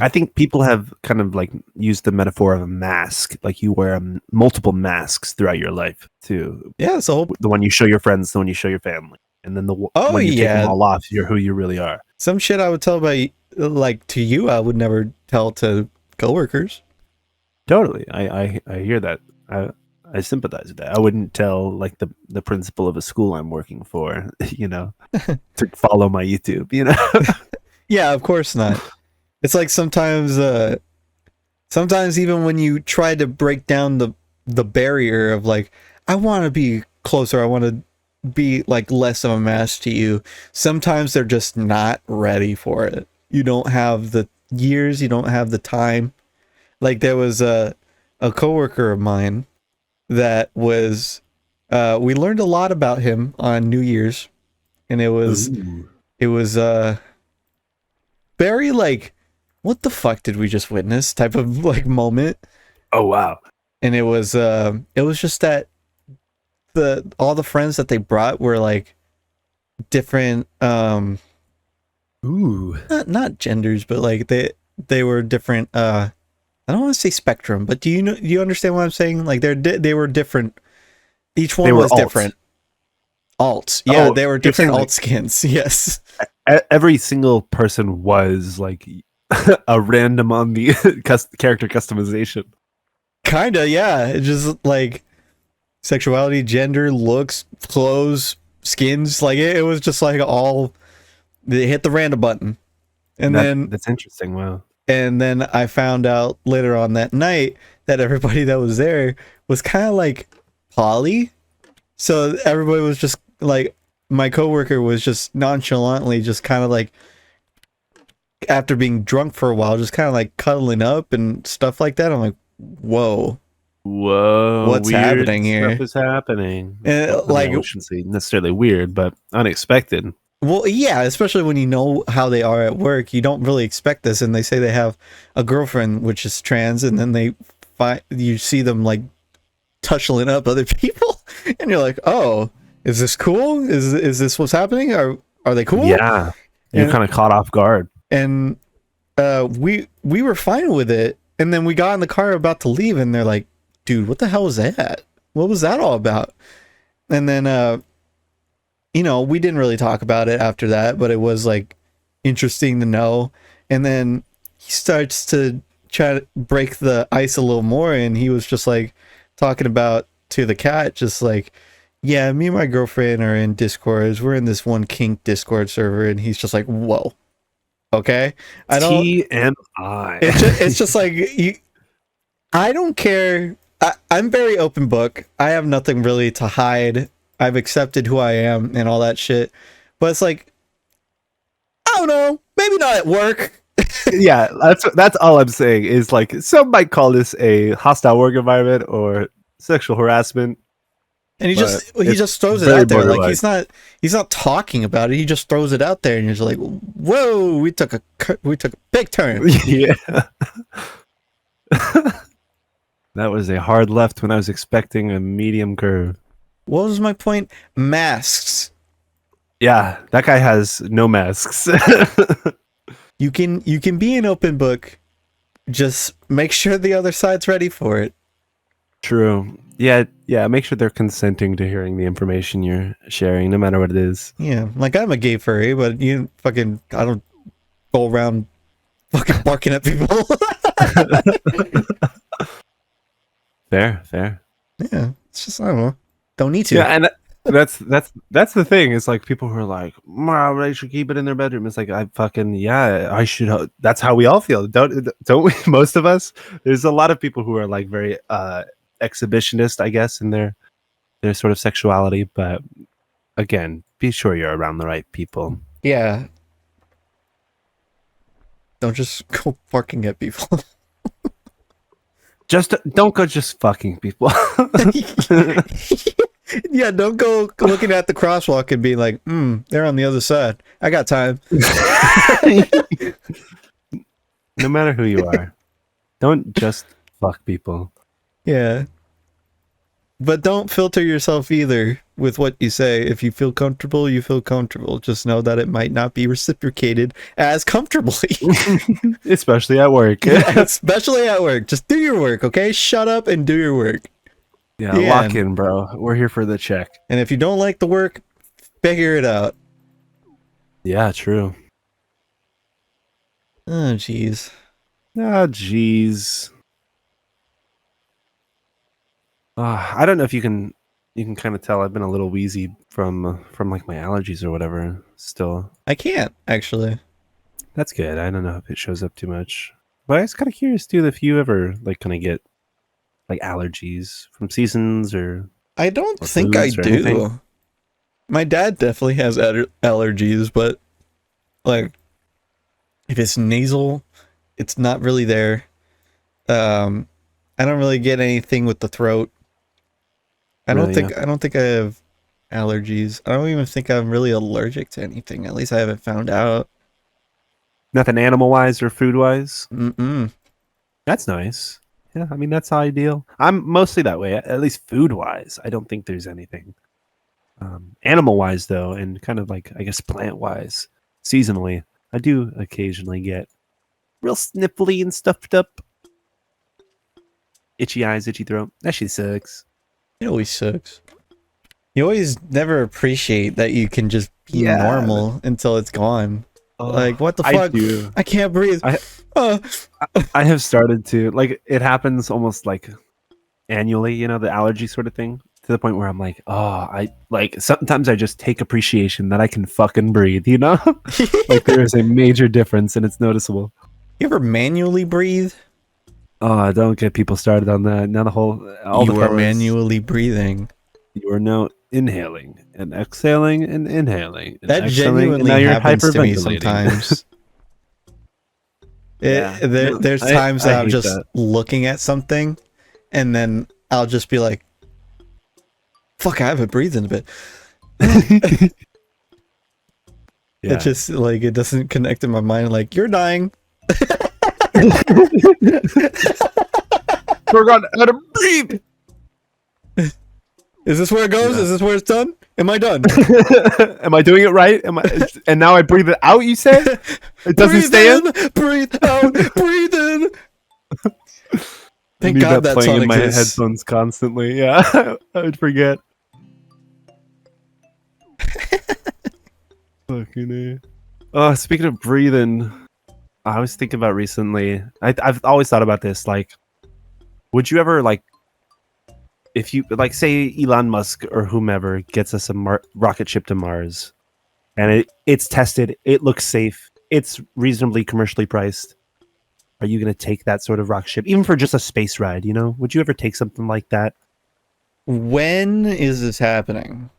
I think people have kind of like used the metaphor of a mask, like you wear multiple masks throughout your life too.
Yeah, so
the one you show your friends, the one you show your family, and then when you take them all off, you're who you really are.
Some shit I would tell like to you, I would never tell to coworkers.
Totally, I hear that. I sympathize with that. I wouldn't tell like the principal of a school I'm working for, you know, to follow my YouTube, you know.
Yeah, of course not. It's like sometimes even when you try to break down the barrier of like, I want to be closer, I want to be like less of a mask to you, sometimes they're just not ready for it. You don't have the years, you don't have the time. Like there was a coworker of mine that was we learned a lot about him on New Year's, and it was very like, what the fuck did we just witness type of like moment.
Oh wow.
And it was just that all the friends that they brought were like different not genders, but like they were different I don't want to say spectrum, but do you understand what I'm saying? Like they were different. Each one was different. Alts. Yeah, they were different alt skins. Yes.
Every single person was like a random on the character customization.
Kinda, yeah. It's just like sexuality, gender, looks, clothes, skins. Like it was just like all they hit the random button. And then
that's interesting. Wow.
And then I found out later on that night that everybody that was there was kind of like poly. So everybody was just like, my coworker was just nonchalantly just kind of like, after being drunk for a while, just kind of like cuddling up and stuff like that. I'm like, whoa,
Whoa,
What's
weird
happening
stuff
here?
is happening.
And,
Well, I mean, I shouldn't say necessarily weird, but unexpected.
well, yeah, especially when you know how they are at work, you don't really expect this. And they say they have a girlfriend which is trans, and then you see them like tussling up other people, and you're like, oh, is this cool? Is this what's happening? Are they cool?
Yeah, you're
And
kind of caught off guard.
and we were fine with it, and then we got in the car about to leave, and they're like, dude, what the hell was that? What was that all about? And then we didn't really talk about it after that, but it was like interesting to know. And then he starts to try to break the ice a little more, and he was just like talking about to the cat, just like, yeah, me and my girlfriend are in Discords. We're in this one kink Discord server, and he's just like, whoa, okay. I don't.
TMI.
It's just like I don't care. I'm very open book. I have nothing really to hide. I've accepted who I am and all that shit. But it's like, I don't know. Maybe not at work.
Yeah, that's all I'm saying is like some might call this a hostile work environment or sexual harassment.
And he just throws it
very
out there. Like
borderline.
he's not talking about it. He just throws it out there, and you're just like, whoa, we took a big turn.
Yeah. That was a hard left when I was expecting a medium curve.
What was my point? Masks.
Yeah, that guy has no masks.
You can be an open book. Just make sure the other side's ready for it.
True. Yeah. Make sure they're consenting to hearing the information you're sharing, no matter what it is.
Yeah, like I'm a gay furry, but I don't go around fucking barking at people.
Fair.
Yeah, it's just, I don't know. Don't need to.
Yeah, and that's the thing. It's like people who are like, they should keep it in their bedroom. It's like I should. That's how we all feel. Don't we? Most of us. There's a lot of people who are like very exhibitionist, I guess, in their sort of sexuality. But again, be sure you're around the right people.
Yeah. Don't just go barking at people.
Just don't go just fucking people.
Yeah, don't go looking at the crosswalk and be like, they're on the other side. I got time.
No matter who you are, don't just fuck people.
Yeah. But don't filter yourself either with what you say. If you feel comfortable, you feel comfortable. Just know that it might not be reciprocated as comfortably.
Especially at work.
Yeah, especially at work. Just do your work, okay? Shut up and do your work.
Yeah, lock in, bro. We're here for the check.
And if you don't like the work, figure it out.
Yeah, true.
Oh, jeez.
Oh, jeez. I don't know if you can kind of tell I've been a little wheezy from like my allergies or whatever still.
I can't, actually.
That's good. I don't know if it shows up too much. But I was kind of curious too if you ever like kind of get like allergies from seasons or
I don't think I do.
Anything.
My dad definitely has allergies, but like if it's nasal, it's not really there. I don't really get anything with the throat. I don't think I have allergies. I don't even think I'm really allergic to anything. At least I haven't found out.
Nothing animal wise or food wise.
Mm-mm.
That's nice. Yeah, I mean that's ideal. I'm mostly that way. At least food wise, I don't think there's anything. Animal wise though, and kind of like I guess plant wise, seasonally, I do occasionally get real sniffly and stuffed up. Itchy eyes, itchy throat. That shit sucks.
It always sucks. You always never appreciate that you can just be normal until it's gone. Like, what the fuck? I can't breathe.
I have started to, like, it happens almost like annually, you know, the allergy sort of thing, to the point where I'm like, sometimes I just take appreciation that I can fucking breathe, you know? Like, there is a major difference and it's noticeable.
You ever manually breathe?
Oh, don't get people started on that. Now
you are manually breathing.
You are now inhaling and exhaling and inhaling. And
that genuinely happens to me sometimes. There's times that I'm just looking at something, and then I'll just be like, fuck, I haven't breathed in a bit.
Yeah.
It just like it doesn't connect in my mind. Like, you're dying.
Forgot how to breathe.
Is this where it goes?
Yeah.
Is this where it's done? Am I done?
Am I doing it right? Am I? And now I breathe it out. You say it doesn't
Breathe
stay in.
breathe out, breathe in.
I
Thank
need
God
that
that
playing
song
in my
exists.
headphones constantly. Yeah, I would forget. Fucking A. Oh, speaking of breathing, I was thinking about recently. I've always thought about this. Like, would you ever like, if you like, say Elon Musk or whomever gets us a rocket ship to Mars, and it's tested, it looks safe, it's reasonably commercially priced. Are you going to take that sort of rocket ship, even for just a space ride? You know, would you ever take something like that?
When is this happening?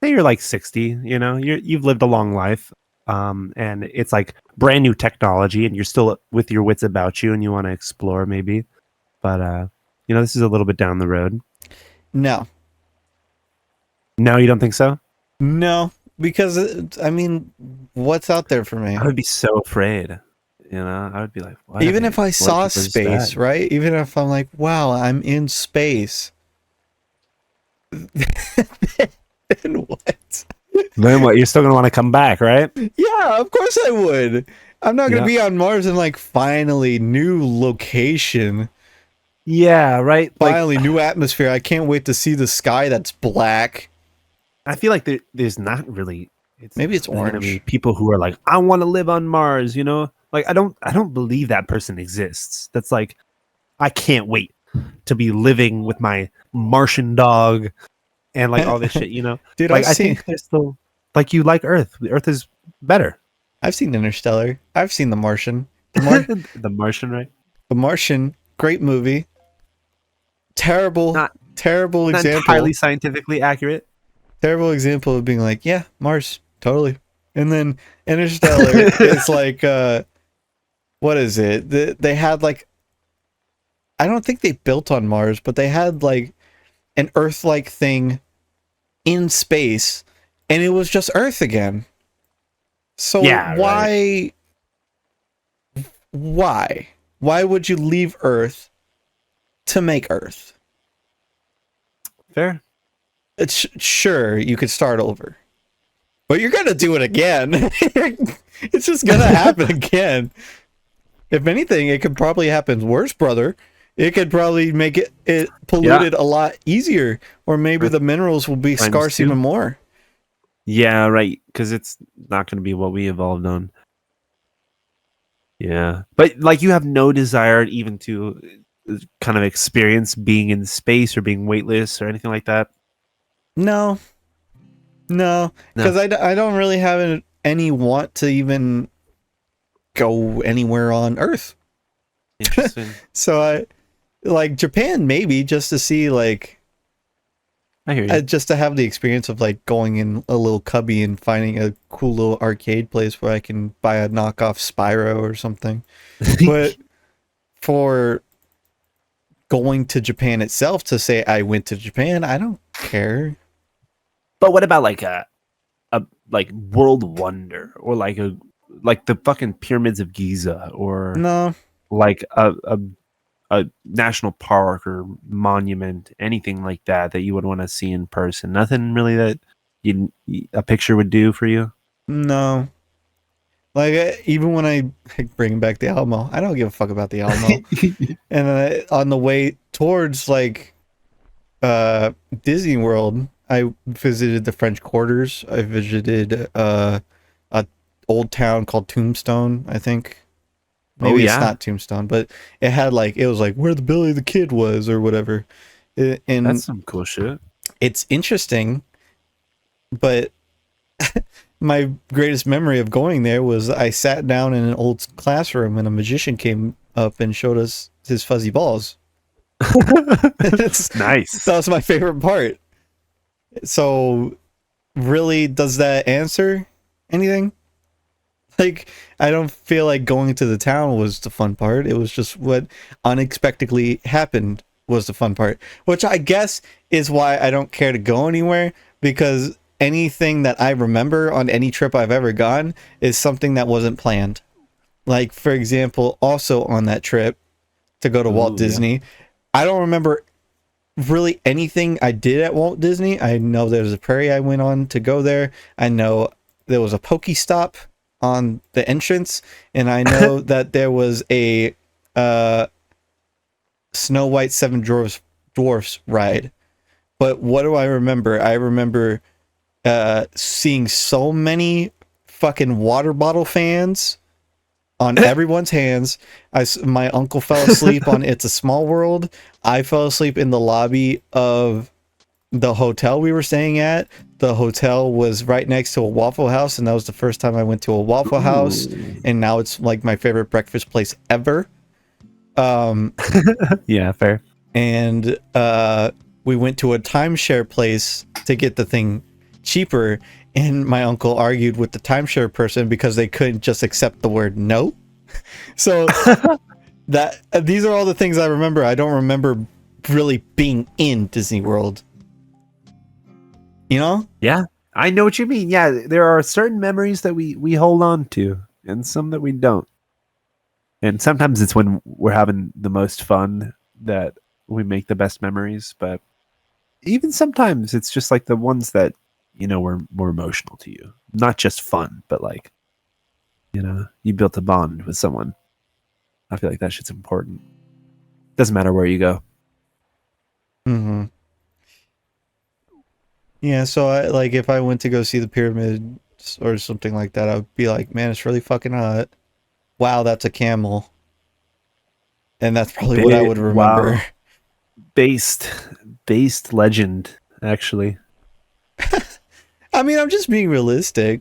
Say you're like 60, you know, you've lived a long life, and it's like brand new technology, and you're still with your wits about you, and you want to explore maybe, but you know, this is a little bit down the road.
No.
No, you don't think so?
No, because I mean, what's out there for me?
I would be so afraid. You know, I would be like, what
Even
if
if I saw space, right? Even if I'm like, wow, I'm in space. Then what?
Then what? You're still gonna want to come back, right?
Yeah, of course I would. I'm not gonna
Yeah.
be on Mars and like finally new location,
Yeah, right. Like,
finally new atmosphere. I can't wait to see the sky that's black.
I feel like there's not really.
Maybe it's
there's gonna be
orange.
people who are like, I want to live on Mars. You know, like I don't believe that person exists. That's like, I can't wait to be living with my Martian dog and like all this shit. You know,
Dude,
like I think there's still like you like Earth. Earth is better.
I've seen Interstellar. I've seen The Martian.
The Martian, right?
The Martian, great movie. Terrible,
Not
terrible
not
example.
entirely scientifically accurate.
Terrible example of being like, yeah, Mars, totally. And then Interstellar is like, what is it? They had like, I don't think they built on Mars, but they had like an Earth-like thing in space, and it was just Earth again. So
Yeah,
why would you leave Earth to make Earth?
Fair.
It's sure you could start over, but you're gonna do it again. It's just gonna happen again. If anything, it could probably happen worse, brother. It could probably make it polluted a lot easier, or maybe the minerals will be scarce even more.
Yeah, right. Because it's not going to be what we evolved on. Yeah, but like you have no desire even to kind of experience being in space or being weightless or anything like that.
No, because I don't really have any want to even go anywhere on Earth.
Interesting.
So I like Japan, maybe just to see, like,
I hear you.
just to have the experience of like going in a little cubby and finding a cool little arcade place where I can buy a knockoff Spyro or something. But for going to Japan itself, to say I went to Japan, I don't care.
But what about like a like world wonder or like the fucking pyramids of Giza or
No,
like a national park or monument, anything like that you would want to see in person? Nothing really that a picture would do for you?
no. Like, even when I bring back the Alamo, I don't give a fuck about the Alamo. And on the way towards like Disney World, I visited the French Quarters. I visited a old town called Tombstone, I think. Maybe it's not Tombstone, but it had like, it was like where the Billy the Kid was or whatever. And
That's some cool shit.
it's interesting, but my greatest memory of going there was I sat down in an old classroom and a magician came up and showed us his fuzzy balls.
Nice.
That was my favorite part. So really, does that answer anything? Like, I don't feel like going to the town was the fun part. It was just what unexpectedly happened was the fun part, which I guess is why I don't care to go anywhere, because anything that I remember on any trip I've ever gone is something that wasn't planned. Like, for example, also on that trip to go to Walt
Ooh, yeah.
Disney, I don't remember really anything I did at Walt Disney. I know there was a prairie I went on to go there. I know there was a Pokestop on the entrance, and I know that there was a Snow White Dwarfs ride. But what do I remember? I remember seeing so many fucking water bottle fans on everyone's hands. My uncle fell asleep on It's a Small World. I fell asleep in the lobby of the hotel we were staying at. The hotel was right next to a Waffle House, and that was the first time I went to a Waffle House,
Ooh.
and now it's like my favorite breakfast place ever.
Yeah, fair.
And we went to a timeshare place to get the thing cheaper, and my uncle argued with the timeshare person because they couldn't just accept the word no. So that these are all the things I remember. I don't remember really being in Disney World. You know?
Yeah, I know what you mean. Yeah, there are certain memories that we hold on to, and some that we don't. And sometimes it's when we're having the most fun that we make the best memories. But even sometimes it's just like the ones that were more emotional to you, not just fun, but like you built a bond with someone. I feel like that shit's important. Doesn't matter where you go.
Mm-hmm. Yeah, so I like if I went to go see the pyramids or something like that, I would be like, man, it's really fucking hot. Wow, that's a camel. And that's probably what I would remember.
Wow, based legend actually.
I mean, I'm just being realistic.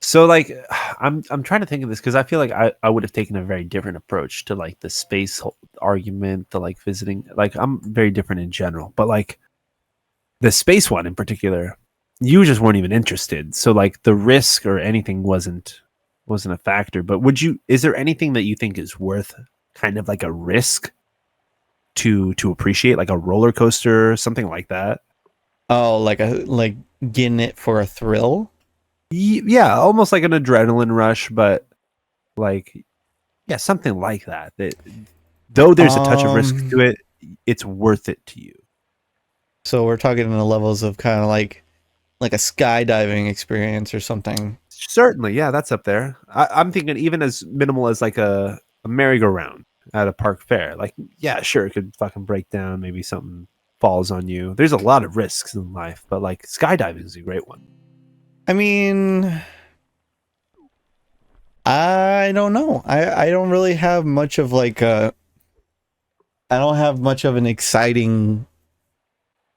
So like I'm trying to think of this because I feel like I would have taken a very different approach to like the argument, the like visiting. Like I'm very different in general, but like the space one in particular, you just weren't even interested. So like the risk or anything wasn't a factor. But is there anything that you think is worth kind of like a risk to appreciate, like a roller coaster, something like that?
Oh, like getting it for a thrill?
Yeah, almost like an adrenaline rush, but like yeah, something like that. That though there's a touch of risk to it, it's worth it to you.
So we're talking in the levels of kind of like a skydiving experience or something.
Certainly, yeah, that's up there. I'm thinking even as minimal as like a merry-go-round at a park fair. Like, yeah, sure, it could fucking break down. Maybe something falls on you. There's a lot of risks in life, but like skydiving is a great one.
I mean, I don't know. I don't really have much of like I don't have much of an exciting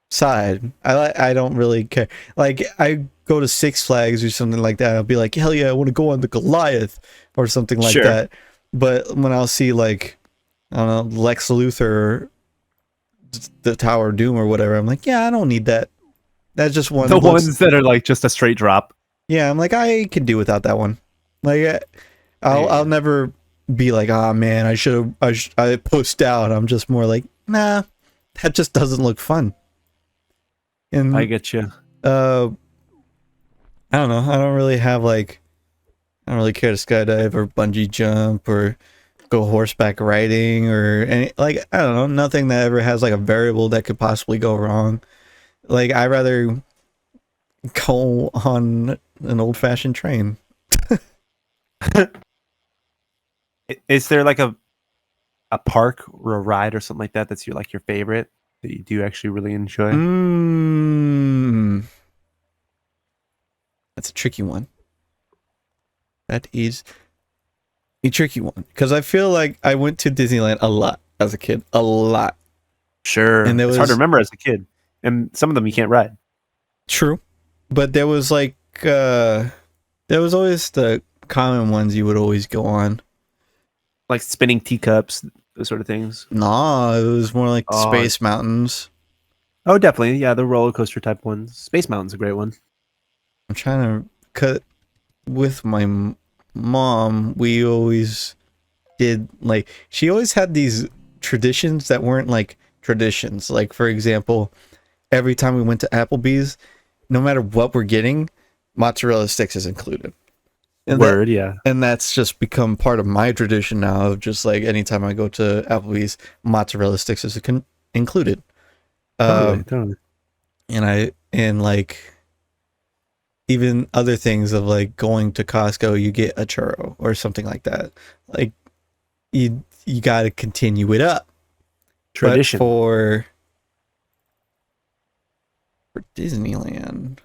side. I don't really care. Like I go to Six Flags or something like that, I'll be like, hell yeah, I want to go on the Goliath or something like
Sure.
that. But when I'll see like I don't know Lex Luthor, the Tower of Doom or whatever, I'm like, yeah, I don't need that. That's just one.
The ones that are like just a straight drop.
Yeah, I'm like I can do without that one. Like I'll never be like, ah, man, I pushed out. I'm just more like, nah, that just doesn't look fun. And
I get you.
I don't know. I don't really have like, I don't really care to skydive or bungee jump or go horseback riding or any, like, I don't know, nothing that ever has like a variable that could possibly go wrong. Like, I'd rather go on an old fashioned train.
Is there like a park or a ride or something like that that's your favorite that you do actually really enjoy?
That's a tricky one. That is a tricky one because I feel like I went to Disneyland a lot as a kid, a lot.
Sure,
And
it's hard to remember as a kid, and some of them you can't ride.
True, but there was like there was always the common ones you would always go on,
like spinning teacups, those sort of things.
Nah, it was more like
Oh.
Space Mountains.
Oh, definitely, yeah, the roller coaster type ones. Space Mountain's a great one.
I'm trying to cut with my mom. We always did like she always had these traditions that weren't like traditions. Like, for example, every time we went to Applebee's, no matter what we're getting, mozzarella sticks is included. And
Word, yeah.
and that's just become part of my tradition now of just like anytime I go to Applebee's, mozzarella sticks is included.
Totally.
And like even other things of like going to Costco, you get a churro or something like that. Like you got to continue it up.
Tradition.
But for Disneyland,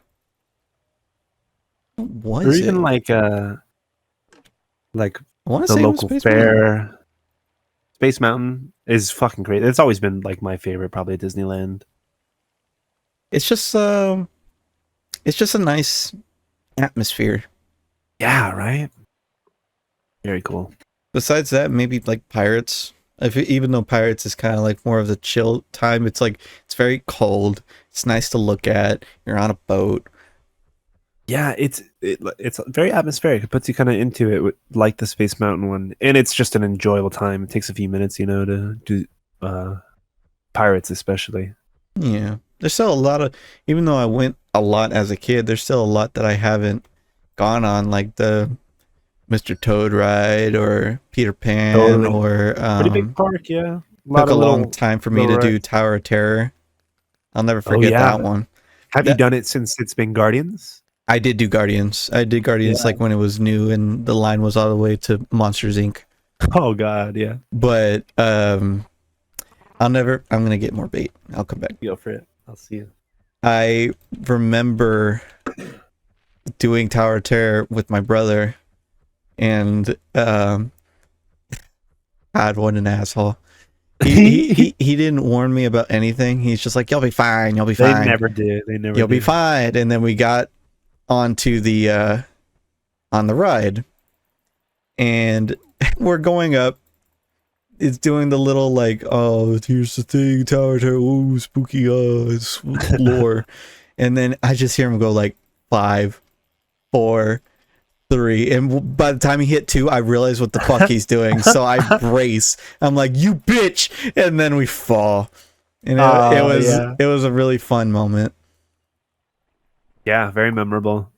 what was
or even
it?
like
I want to
the
say
local
Space
fair.
Mountain.
Space Mountain is fucking great. It's always been like my favorite, probably Disneyland.
It's just a nice atmosphere.
Yeah, right. Very cool.
Besides that, maybe like Pirates. Even though Pirates is kind of like more of the chill time, it's like it's very cold. It's nice to look at. You're on a boat.
Yeah, it's very atmospheric. It puts you kind of into it, like the Space Mountain one, and it's just an enjoyable time. It takes a few minutes, to do Pirates, especially.
Yeah, there's still a lot of. Even though I went a lot as a kid, there's still a lot that I haven't gone on, like the Mr. Toad ride or Peter Pan,
Totally.
or
Pretty big park, yeah.
took a long time for me to do Tower of Terror. I'll never forget that one.
Have you done it since it's been Guardians?
I did do Guardians. I did Guardians like when it was new and the line was all the way to Monsters Inc.
Oh God, yeah.
But I'm gonna get more bait. I'll come back.
Go for it. I'll see you.
I remember doing Tower of Terror with my brother, and God, what an asshole. He didn't warn me about anything. He's just like, "You'll be fine. You'll be fine."
They never did.
You'll be fine. And then we got onto the on the ride, and we're going up. It's doing the little like, oh, here's the thing, Tower, oh, spooky, it's lore. And then I just hear him go like 5, 4, 3, and by the time he hit 2, I realize what the fuck he's doing. So I brace. I'm like, you bitch, and then we fall. And it was a really fun moment.
Yeah, very memorable.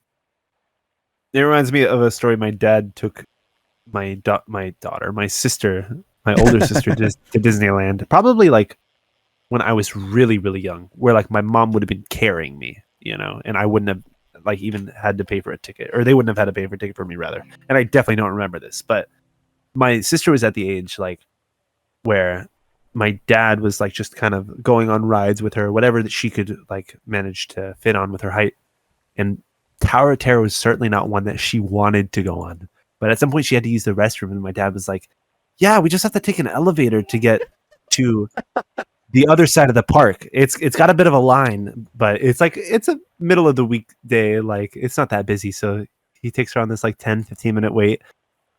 It reminds me of a story my dad took my sister, my older sister, to Disneyland. Probably like when I was really, really young, where like my mom would have been carrying me, and I wouldn't have like even had to pay for a ticket, or they wouldn't have had to pay for a ticket for me rather. And I definitely don't remember this, but my sister was at the age like where my dad was like just kind of going on rides with her, whatever that she could like manage to fit on with her height. And Tower of Terror was certainly not one that she wanted to go on. But at some point she had to use the restroom, and my dad was like, yeah, we just have to take an elevator to get to the other side of the park. It's got a bit of a line, but it's a middle of the weekday, like it's not that busy. So he takes her on this like 10-15 minute wait,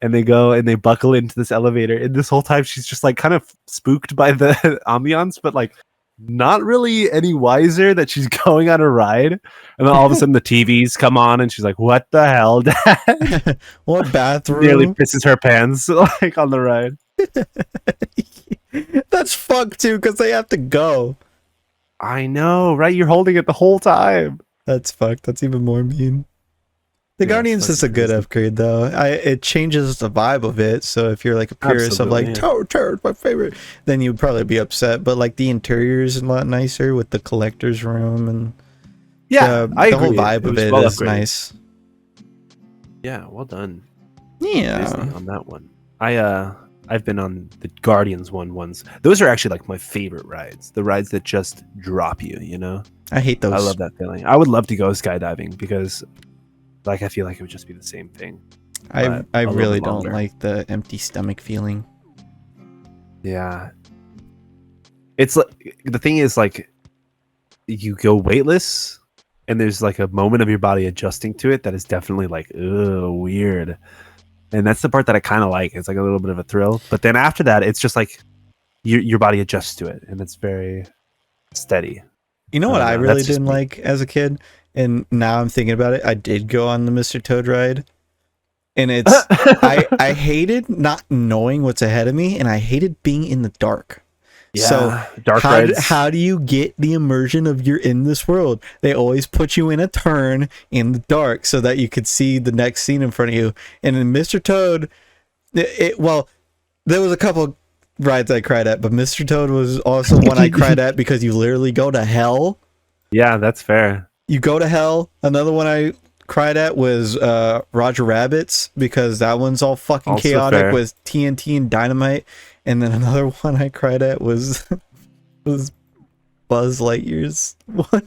and they go and they buckle into this elevator, and this whole time she's just like kind of spooked by the ambiance, but like not really any wiser that she's going on a ride. And then all of a sudden the TVs come on, and she's like, what the hell, Dad?
What bathroom?
Nearly pisses her pants like on the ride.
That's fucked too, because they have to go.
I know, right? You're holding it the whole time.
That's fucked. That's even more mean. The Guardians is a good upgrade, though. It changes the vibe of it. So if you're like a purist of like Tower is my favorite, then you'd probably be upset. But like the interior is a lot nicer with the collector's room, and
the
whole vibe of it is nice.
Yeah, well done.
Yeah,
Disney on that one. I've been on the Guardians one once. Those are actually like my favorite rides. The rides that just drop you.
I hate those.
I love that feeling. I would love to go skydiving because. Like I feel like it would just be the same thing.
I really don't like the empty stomach feeling.
Yeah. It's like the thing is like you go weightless and there's like a moment of your body adjusting to it that is definitely like weird. And that's the part that I kind of like. It's like a little bit of a thrill. But then after that it's just like your body adjusts to it and it's very steady.
You know what I really didn't like as a kid? And now I'm thinking about it, I did go on the Mr. Toad ride. And it's I hated not knowing what's ahead of me, and I hated being in the dark. So
Yeah, dark rides.
how do you get the immersion of you're in this world? They always put you in a turn in the dark so that you could see the next scene in front of you. And in Mr. Toad, well, there was a couple rides I cried at, but Mr. Toad was also one I cried at because you literally go to hell.
Yeah, that's fair.
You go to hell. Another one I cried at was Roger Rabbit's because that one's all fucking
Also
chaotic
fair.
with TNT and dynamite. And then another one I cried at was Buzz Lightyear's one.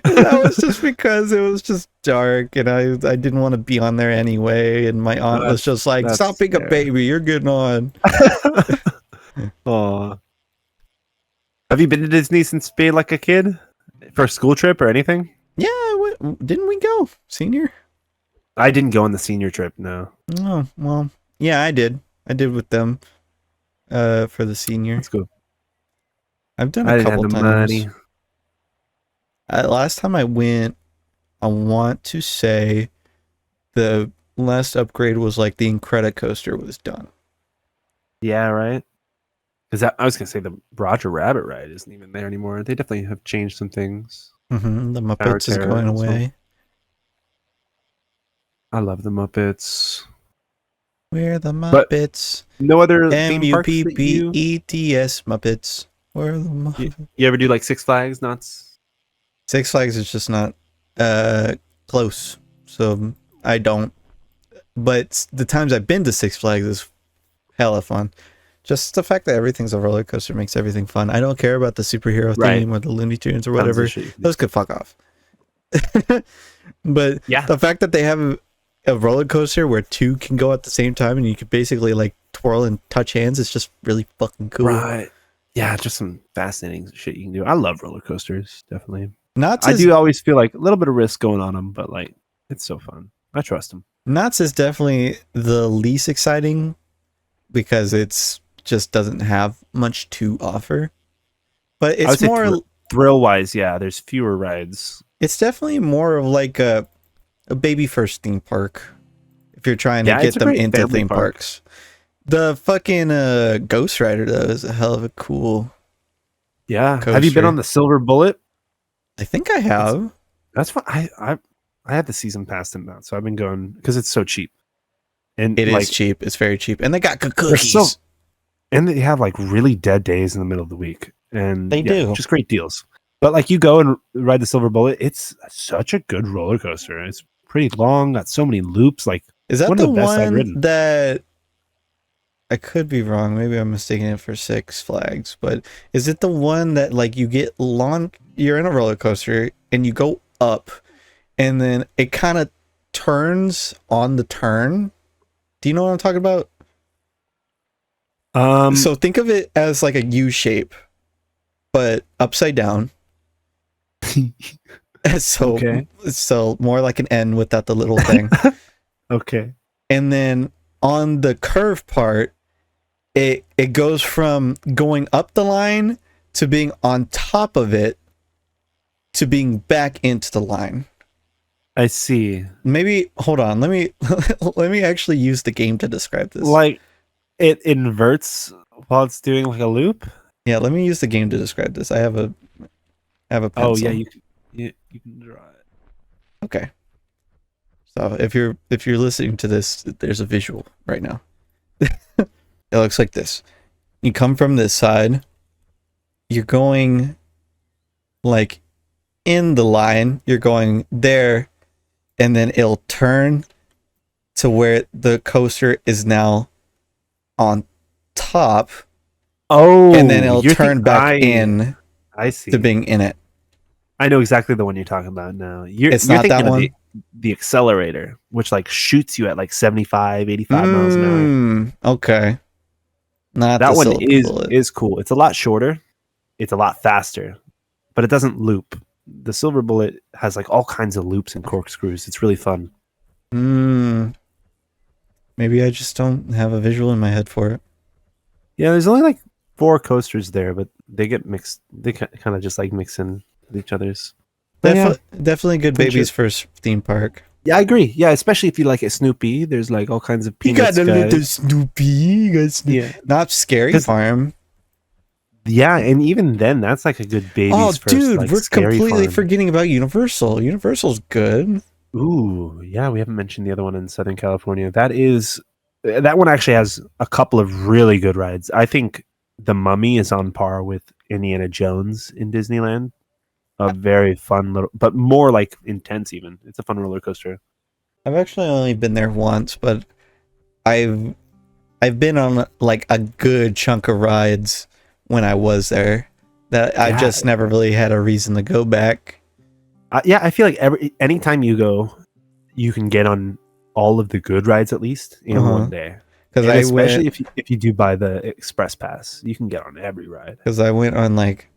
That was just because it was just dark and I didn't want to be on there anyway. And my aunt was just like, "Stop being a baby, you're getting on."
Aw. Have you been to Disney since being like a kid? For a school trip or anything?
Yeah, didn't we go senior?
I didn't go on the senior trip, no.
Oh, well, yeah, I did. I did with them for the senior.
That's cool.
I've done
I
a
didn't
couple
have the
times.
money.
Last time I went, I want to say the last upgrade was like the Incredicoaster was done.
Yeah, right? Because I was going to say the Roger Rabbit ride isn't even there anymore. They definitely have changed some things.
The Muppets is
Terror
going
also.
away.
I love the Muppets.
We're the Muppets.
No other theme parks that you...
Muppets. Muppets. We're the Muppets.
You ever do like Six Flags? Nuts?
Six Flags is just not close, so I don't. But the times I've been to Six Flags is hella fun. Just the fact that everything's a roller coaster makes everything fun. I don't care about the superhero theme or the Looney Tunes or whatever. Those could fuck off. But
yeah,
the fact that they have a roller coaster where two can go at the same time and you can basically like twirl and touch hands is just really fucking cool.
Right. Yeah, just some fascinating shit you can do. I love roller coasters, definitely.
Knott's
I do always feel like a little bit of risk going on them, but like it's so fun. I trust them. Knott's
is definitely the least exciting because it's just doesn't have much to offer. But it's more
thrill wise, yeah. There's fewer rides.
It's definitely more of like a baby first theme park. If you're trying to get them into theme parks. The fucking Ghost Rider though is a hell of a cool.
Yeah.
Coaster.
Have you been on the Silver Bullet?
I think I have.
That's fun. I had the season pass in that, so I've been going because it's so cheap. And
it is cheap. It's very cheap, and they got good cookies.
And they have like really dead days in the middle of the week, and
they do
just great deals. But like you go and ride the Silver Bullet, it's such a good roller coaster. It's pretty long, got so many loops. Like,
is that the one that? I could be wrong. Maybe I'm mistaking it for Six Flags, but is it the one that like you get you're in a roller coaster and you go up and then it kind of turns on the turn? Do you know what I'm talking about? So think of it as like a U shape, but upside down. So more like an N without the little thing.
Okay.
And then on the curve part, it goes from going up the line to being on top of it to being back into the line.
I see.
Maybe hold on. Let me actually use the game to describe this.
Like it inverts while it's doing like a loop.
Yeah, let me use the game to describe this. I have a pencil.
Oh yeah, you can draw it.
Okay. So if you're listening to this, there's a visual right now. It looks like this. You come from this side. You're going like in the line. You're going there, and then it'll turn to where the coaster is now on top.
Oh,
and then it'll turn back in.
I see.
To being in it.
I know exactly the one you're talking about now. You're
not that one.
The accelerator, which like shoots you at like 75, 85 miles an hour.
Okay. Not
that one is cool. It's a lot shorter. It's a lot faster, but it doesn't loop. The Silver Bullet has like all kinds of loops and corkscrews. It's really fun.
Maybe I just don't have a visual in my head for it.
Yeah, there's only like 4 coasters there, but they get mixed. They kind of just like mix in with each other's.
Definitely good baby's first theme park.
Yeah, I agree. Yeah, especially if you like it Snoopy. There's like all kinds of
You got
Peanuts
a little
guys.
Snoopy. You got
Yeah,
Not Scary
'cause-
Farm.
yeah, and even then, that's like a good
Oh,
baby's first
dude,
like
we're
Scary
completely
Farm.
forgetting about Universal. Universal's good.
Ooh, yeah, we haven't mentioned the other one in Southern California. That one actually has a couple of really good rides. I think The Mummy is on par with Indiana Jones in Disneyland. A very fun little, but more like intense even. It's a fun roller coaster.
I've actually only been there once, but I've I've been on like a good chunk of rides when I was there that I
Yeah,
just never really had a reason to go back.
yeah. I feel like anytime you go, you can get on all of the good rides at least in
Uh-huh.
one day.
Because
And
I
especially
went
if you do buy the express pass, you can get on every ride.
because I went on like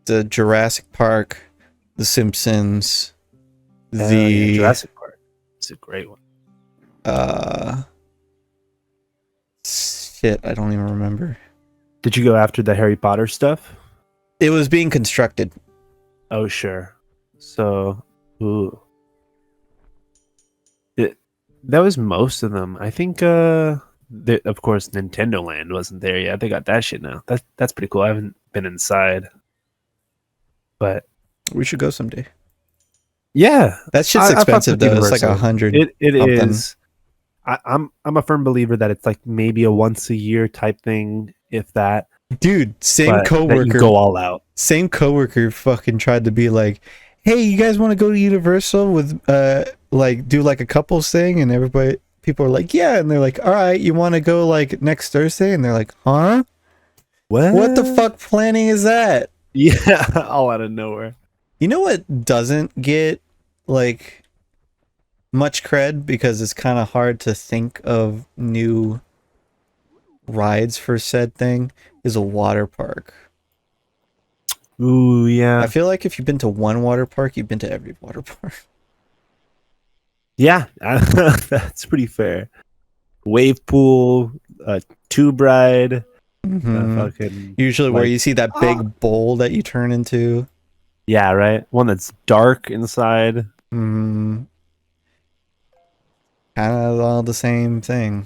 the Jurassic Park, The Simpsons,
Yeah,
the
Jurassic Park. It's a great one.
uh shit, I don't even remember.
Did you go after the Harry Potter stuff?
It was being constructed.
Oh, sure. So, ooh. That was most of them. I think, of course, Nintendo Land wasn't there yet. They got that shit now. That's pretty cool. I haven't been inside, but
We should go someday.
yeah,
That shit's
I fucked
expensive
with
though. It's like
Universal.
100
It
something.
is. I'm a firm believer that it's like maybe a once a year type thing, if that.
Dude, same
But that you
coworker
go all out.
same coworker fucking tried to be like, "Hey, you guys want to go to Universal with like do like a couples thing?" And people are like, "Yeah," and they're like, "All right, you want to go like next Thursday?" And they're like, "Huh? What the fuck planning is that?"
Yeah, all out of nowhere.
You know what doesn't get like much cred because it's kind of hard to think of new rides for said thing is a water park.
Ooh,
I
yeah,
feel like if you've been to one water park, you've been to every water park.
yeah. That's pretty fair. Wave pool, tube ride,
Hmm.
fucking
Usually where
like
you see that big bowl that you turn into.
yeah, right. One that's dark inside.
Mm, kind of all the same thing.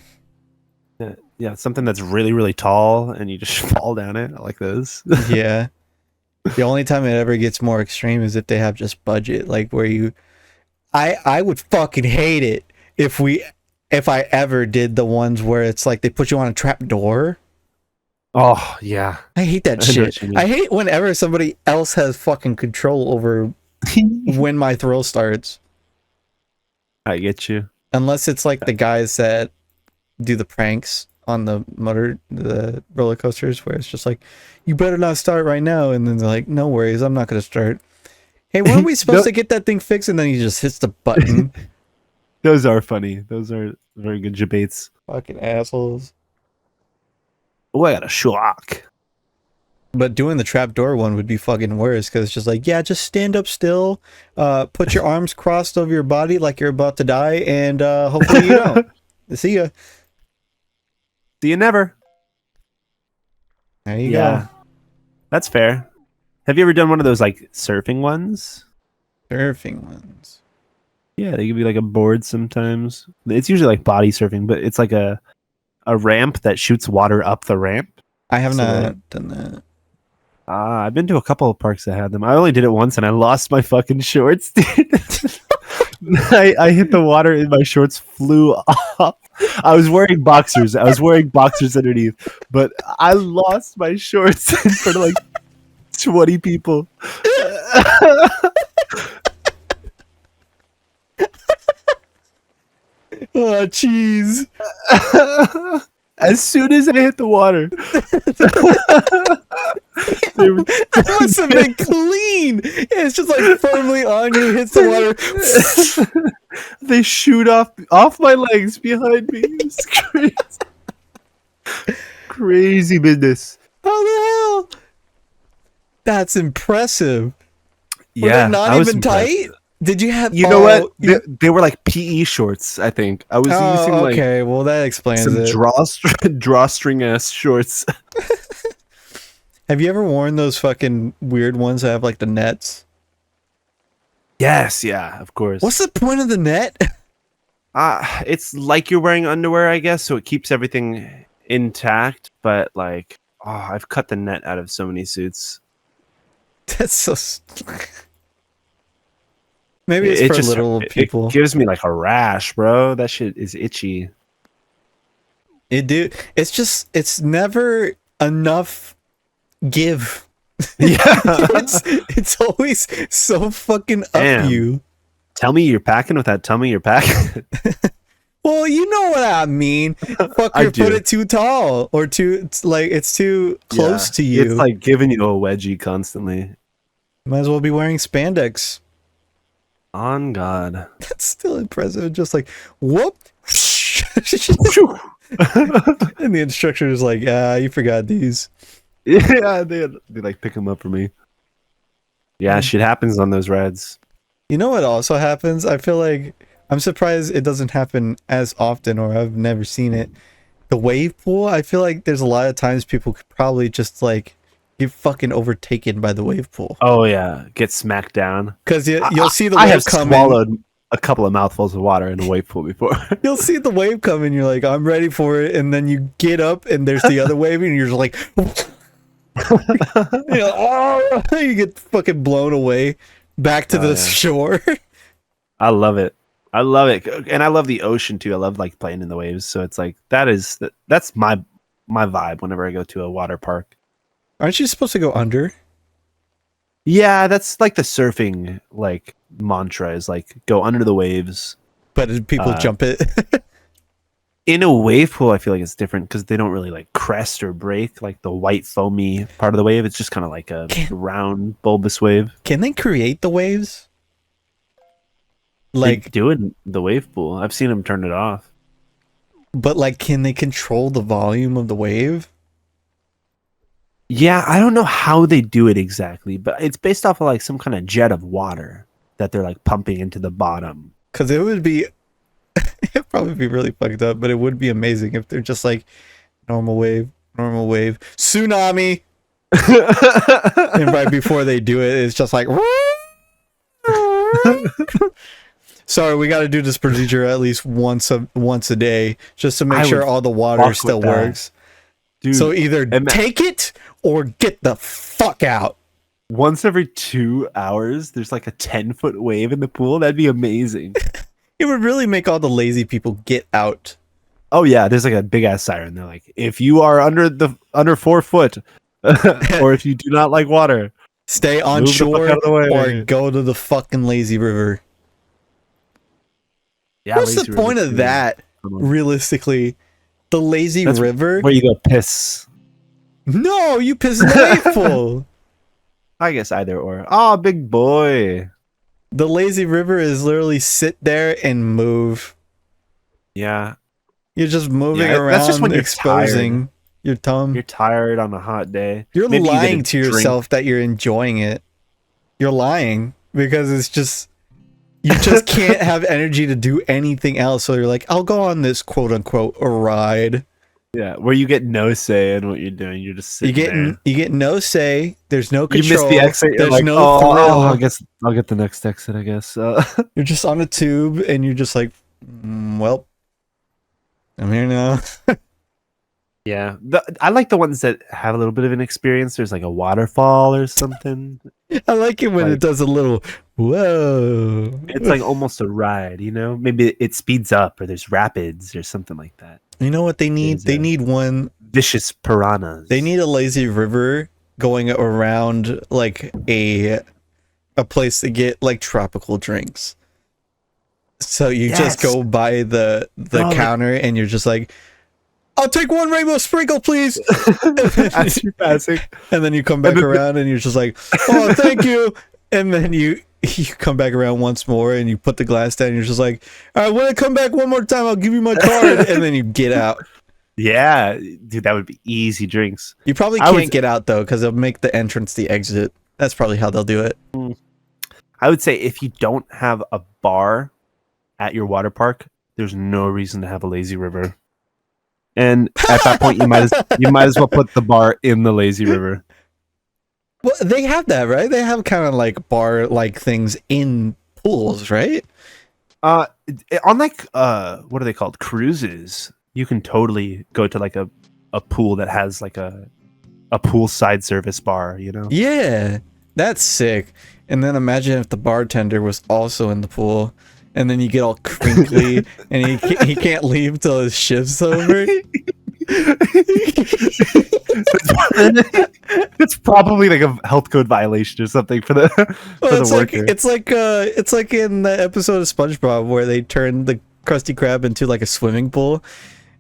Yeah, something that's really really tall and you just fall down it. I like those.
Yeah. The only time it ever gets more extreme is if they have just budget, like where I would fucking hate it if I ever did the ones where it's like they put you on a trap door.
Oh yeah,
I hate that
I know
shit.
what you
I hate whenever somebody else has fucking control over
mean.
when my thrill starts.
I get you.
Unless it's like the guys that do the pranks on the roller coasters where it's just like, you better not start right now, and then they're like, no worries, I'm not gonna start. Hey, weren't we supposed to get that thing fixed? And then he just hits the button.
Those are funny. Those are very good debates.
Fucking assholes.
Oh, I got a shock.
But doing the trapdoor one would be fucking worse because it's just like, yeah, just stand up still, put your arms crossed over your body like you're about to die, and hopefully you don't. See ya.
See you never.
There you
Yeah, that's fair. Have you ever done one of those like surfing ones?
go. Surfing ones.
Yeah, they give you like a board sometimes. It's usually like body surfing, but it's like a ramp that shoots water up the ramp.
I have
So
not done that.
I've been to a couple of parks that had them. I only did it once and I lost my fucking shorts, dude. I hit the water and my shorts flew off. I was wearing boxers. I was wearing boxers underneath, but I lost my shorts in front of like 20 people.
Oh, jeez.
As soon as I hit the water,
That must have been clean. It's just like firmly on you, hits the water.
they shoot off my legs behind me. It's crazy, crazy business.
How the hell? That's impressive. Were
Yeah,
they not
I was
even
impressed.
tight? Did you have?
You know what? They were like PE shorts. I think I was using
Oh,
like
okay. Well, that explains
some
it.
drawstring ass shorts.
Have you ever worn those fucking weird ones that have like the nets?
Yes, yeah, of course.
What's the point of the net?
It's like you're wearing underwear, I guess, so it keeps everything intact. But like, I've cut the net out of so many suits.
That's so. Maybe it's
It
for
just
little
it
people.
gives me like a rash, bro. That shit is itchy.
It's just it's never enough give.
Yeah.
It's always so fucking up
Damn.
you.
Tell me you're packing with that. Tell me you're packing.
Well, you know what I mean. Fucker,
I do.
put it too tall or it's too close
Yeah.
to you.
It's like giving you a wedgie constantly.
Might as well be wearing spandex.
On God.
That's still impressive. Just like whoop. And the instructor is like, you forgot these.
Yeah, they like pick them up for me. Yeah, shit happens on those rides.
You know what also happens? I feel like I'm surprised it doesn't happen as often, or I've never seen it. The wave pool, I feel like there's a lot of times people could probably just like get fucking overtaken by the wave pool.
Oh yeah, get smacked down.
Because you'll see the
I
wave
have
coming.
swallowed a couple of mouthfuls of water in a wave pool before.
You'll see the wave coming. You're like, I'm ready for it, and then you get up, and there's the other wave, and you're just like, you get fucking blown away back to the shore.
I love it. I love it, and I love the ocean too. I love like playing in the waves. So it's like that's my vibe whenever I go to a water park.
Aren't you supposed to go under?
Yeah, that's like the surfing like mantra is like go under the waves.
But people jump it.
In a wave pool, I feel like it's different because they don't really like crest or break like the white foamy part of the wave. It's just kind of like a round bulbous wave.
Can they create the waves?
Like
Like,
do it in the wave pool. I've seen them turn it off.
but like, can they control the volume of the wave?
Yeah, I don't know how they do it exactly, but it's based off of like some kind of jet of water that they're like pumping into the bottom.
Because it would be, it'd probably be really fucked up, but it would be amazing if they're just like normal wave, tsunami. And right before they do it, it's just like, sorry, we got to do this procedure at least once a day just to make sure all the water still works.
Dude,
so either take it or get the fuck out.
Once every 2 hours, there's like a 10-foot wave in the pool. That'd be amazing.
It would really make all the lazy people get out.
Oh yeah, there's like a big ass siren. They're like, if you are under 4 foot, or if you do not like water,
stay on shore or go to the fucking lazy river.
Yeah,
what's the point of that? Realistically, the lazy river
where you go piss.
No, you piss in the wave pool.
I guess either or. Oh, big boy.
The lazy river is literally sit there and move.
Yeah.
You're just moving around,
that's just when you're
exposing
tired.
Your tongue.
You're tired on a hot day.
You're lying to yourself that you're enjoying it. You're lying because it's just, you just can't have energy to do anything else. So you're like, I'll go on this quote unquote ride.
Yeah, where you get no say in what you're doing. You're just sitting there.
You get no say. There's no control.
You miss the exit.
There's
like,
no thrill.
I guess I'll get the next exit. I guess.
You're just on a tube, and you're just like, well, I'm here now.
Yeah, I like the ones that have a little bit of an experience. There's like a waterfall or something.
I like it when it does a little whoa.
It's like almost a ride, you know? Maybe it speeds up or there's rapids or something like that.
You know what they need? They need one
vicious piranhas.
They need a lazy river going around like a place to get like tropical drinks. So you just go by the counter and you're just like, I'll take one rainbow sprinkle, please.
As you're passing.
And then you come back around and you're just like, oh, thank you. And then you come back around once more and you put the glass down and you're just like, all right, when I come back one more time, I'll give you my card. And then you get out.
Yeah, dude, that would be easy drinks.
You probably can't get out though, because they'll make the entrance the exit. That's probably how they'll do it.
I would say if you don't have a bar at your water park, there's no reason to have a lazy river. And at that point, you might as well put the bar in the lazy river.
Well, they have that, right? They have kind of like bar like things in pools, right?
On like what are they called? Cruises. You can totally go to like a pool that has like a poolside service bar, you know?
Yeah, that's sick. And then imagine if the bartender was also in the pool, and then you get all crinkly, and he can't leave till his shift's over.
It's probably like a health code violation or something for the
Well,
for the
it's
worker.
it's like in the episode of SpongeBob where they turn the Krusty Krab into like a swimming pool,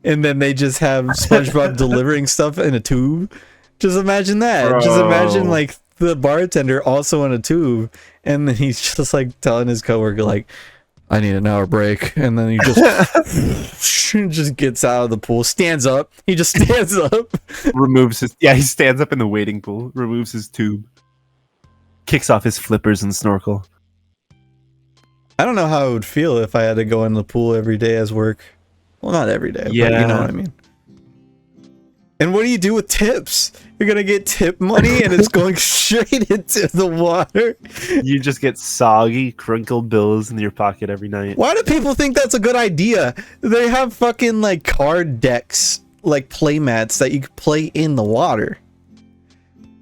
and then they just have SpongeBob delivering stuff in a tube. Just imagine that. Just imagine
Bro.
like the bartender also in a tube, and then he's just like telling his coworker like, "I need an hour break," and then he just gets out of the pool, stands up. He just stands up.
Removes his he stands up in the wading pool, removes his tube, kicks off his flippers and snorkel.
I don't know how I would feel if I had to go in the pool every day as work. Well, not every day, but you know
Yeah.
what I mean. And what do you do with tips? You're gonna get tip money and it's going straight into the water.
You just get soggy, crinkled bills in your pocket every night.
Why do people think that's a good idea? They have fucking like card decks, like play mats that you can play in the water.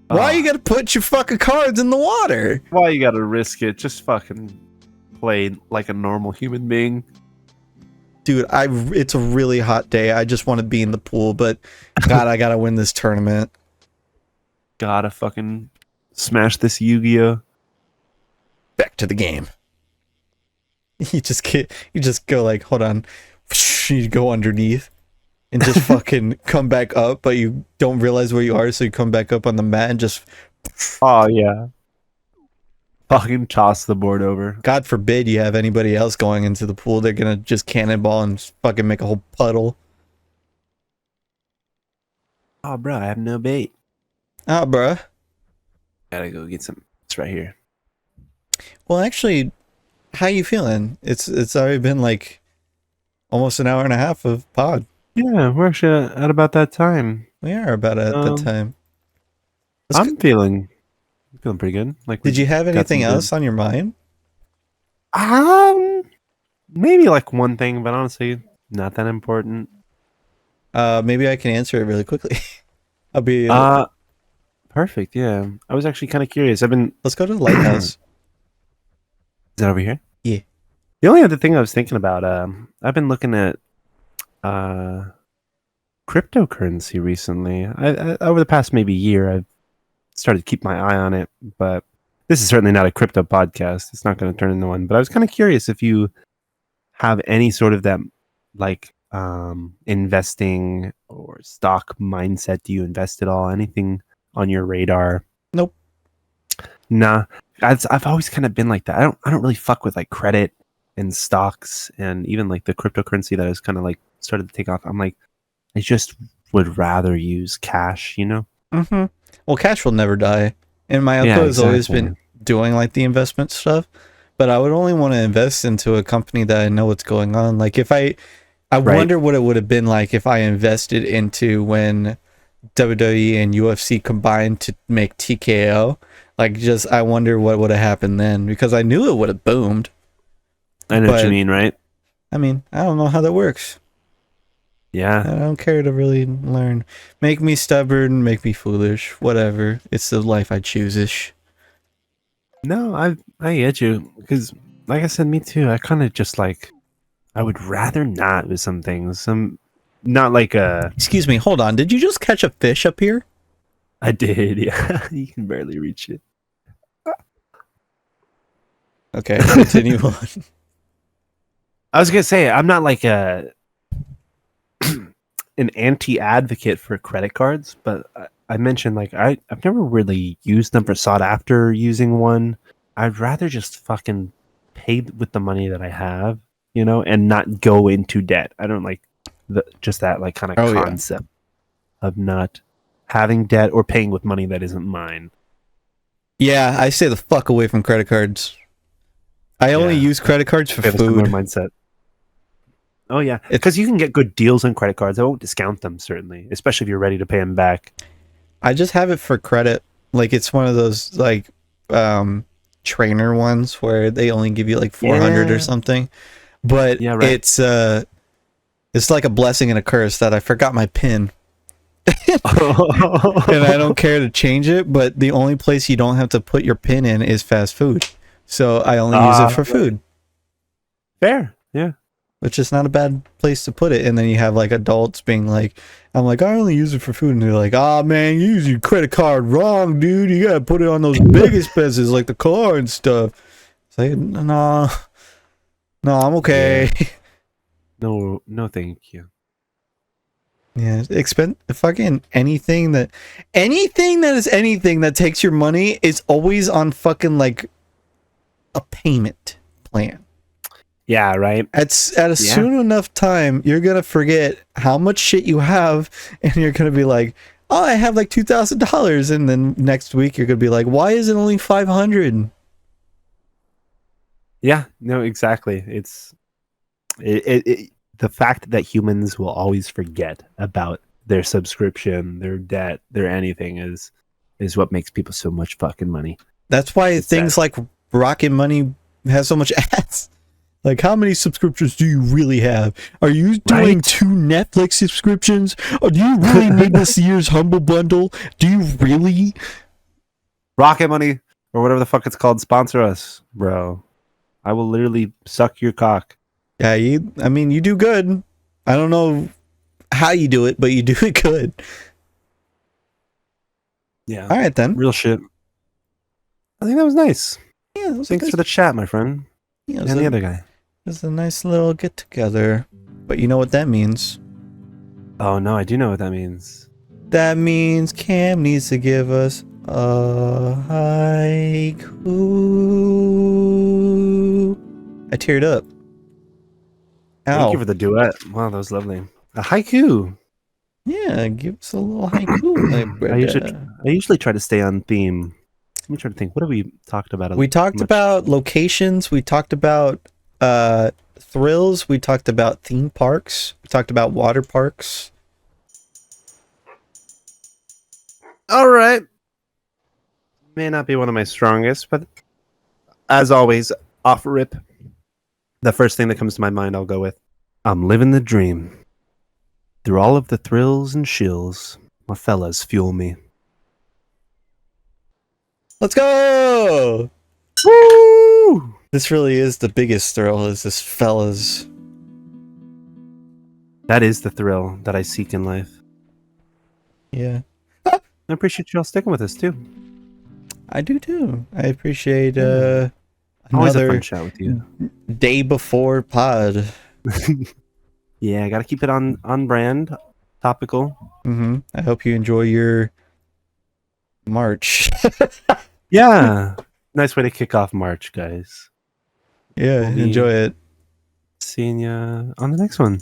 Why you gotta put your fucking cards in the water?
Why you gotta risk it? Just fucking play like a normal human being.
Dude, it's a really hot day. I just want to be in the pool, but God, I gotta win this tournament.
Gotta fucking smash this Yu-Gi-Oh!
Back to the game. You just go like, hold on. You go underneath and just fucking come back up, but you don't realize where you are, so you come back up on the mat and just
Oh yeah. Fucking toss the board over.
God forbid you have anybody else going into the pool. They're gonna just cannonball and fucking make a whole puddle.
Oh bro, I have no bait.
Ah, bruh.
Gotta go get some. It's right here.
Well, actually, how you feeling? It's already been like almost an hour and a half of pod.
Yeah, we're actually at about that time.
We are about at that time.
I'm feeling pretty good. Like,
Did you have
got
anything
some good-
else on your mind?
Maybe like one thing, but honestly, not that important.
Maybe I can answer it really quickly. I'll be.
Perfect. Yeah, I was actually kind of curious.
Let's go to the lighthouse.
Is that over here?
Yeah.
The only other thing I was thinking about, I've been looking at cryptocurrency recently. I over the past maybe year, I've started to keep my eye on it, but this is certainly not a crypto podcast. It's not going to turn into one. But I was kind of curious if you have any sort of that, like, investing or stock mindset. Do you invest at all? Anything on your radar?
Nope.
Nah. I've always kind of been like that. I don't really fuck with like credit and stocks and even like the cryptocurrency that has kind of like started to take off. I'm like, I just would rather use cash, you know?
Mm-hmm. Well, cash will never die. And my uncle has always been doing like the investment stuff, but I would only want to invest into a company that I know what's going on. Like if I wonder what it would have been like if I invested into when WWE and UFC combined to make TKO. Like just, I wonder what would have happened then because I knew it would have boomed.
I know what you mean, right?
I mean, I don't know how that works.
Yeah.
I don't care to really learn. Make me stubborn, make me foolish, whatever. It's the life I choose-ish.
No, I get you. Because, like I said, me too. I kind of just like, I would rather not with some things. Not like a...
Excuse me, hold on. Did you just catch a fish up here?
I did, yeah. You can barely reach it.
Okay, continue on.
I was going to say, I'm not like an anti-advocate for credit cards, but I mentioned like I've never really used them or sought after using one. I'd rather just fucking pay with the money that I have, you know, and not go into debt. I don't like just that like kind of concept of not having debt or paying with money that isn't mine.
Yeah, I stay the fuck away from credit cards. I only use credit cards for food.
Mindset. Oh yeah, because you can get good deals on credit cards. I won't discount them, certainly, especially if you're ready to pay them back.
I just have it for credit. Like it's one of those like trainer ones where they only give you like 400 or
Yeah.
something. But
Yeah, right.
it's like a blessing and a curse that I forgot my pin. And I don't care to change it, but the only place you don't have to put your pin in is fast food. So I only use it for
Right.
food,
Fair. Yeah.
which is not a bad place to put it. And then you have like adults being like, I'm like, I only use it for food. And they're like, ah, man, you use your credit card wrong, dude. You got to put it on those big expenses like the car and stuff. It's like, no, no, I'm okay.
Yeah. No, no, thank you.
Yeah, fucking anything that is anything that takes your money is always on fucking like a payment plan.
Yeah, right.
At a
Yeah.
soon enough time, you're gonna forget how much shit you have, and you're gonna be like, "Oh, I have like $2,000," and then next week you're gonna be like, "Why is it only 500?"
Yeah, no, exactly. It's the fact that humans will always forget about their subscription, their debt, their anything is what makes people so much fucking money.
That's why
It's
things
sad.
like Rocket Money has so much ads. Like, how many subscriptions do you really have? Are you doing
Right?
2 Netflix subscriptions? Or do you really need this year's Humble Bundle? Do you really?
Rocket Money or whatever the fuck it's called, sponsor us, bro. I will literally suck your cock.
Yeah, you do good. I don't know how you do it, but you do it good.
Yeah.
All right, then.
Real shit. I think that was nice.
Yeah, it was
Thanks for the chat, my friend.
yeah,
And the other guy.
it was a nice little get together. But you know what that means?
Oh no, I do know what that means.
That means Cam needs to give us a haiku. I teared up. Ow.
Thank you for the duet. Wow, that was lovely. A haiku.
Yeah, give us a little haiku, my brother.
I usually try to stay on theme. Let me try to think. What have we talked about?
We talked about locations. We talked about thrills. We talked about theme parks. We talked about water parks.
All right. May not be one of my strongest, but as always, off rip, the first thing that comes to my mind, I'll go with. I'm living the dream. Through all of the thrills and shills, my fellas fuel me.
Let's go!
Woo!
This really is the biggest thrill, is this fellas.
That is the thrill that I seek in life.
Yeah.
I appreciate y'all sticking with us too.
I do too. I appreciate
Always a
another
fun chat with you.
day before pod.
Yeah, I gotta keep it on brand, topical.
I hope you enjoy your March.
Yeah, nice way to kick off March, guys.
Yeah,
We'll be
enjoy it.
Seeing ya on the next one.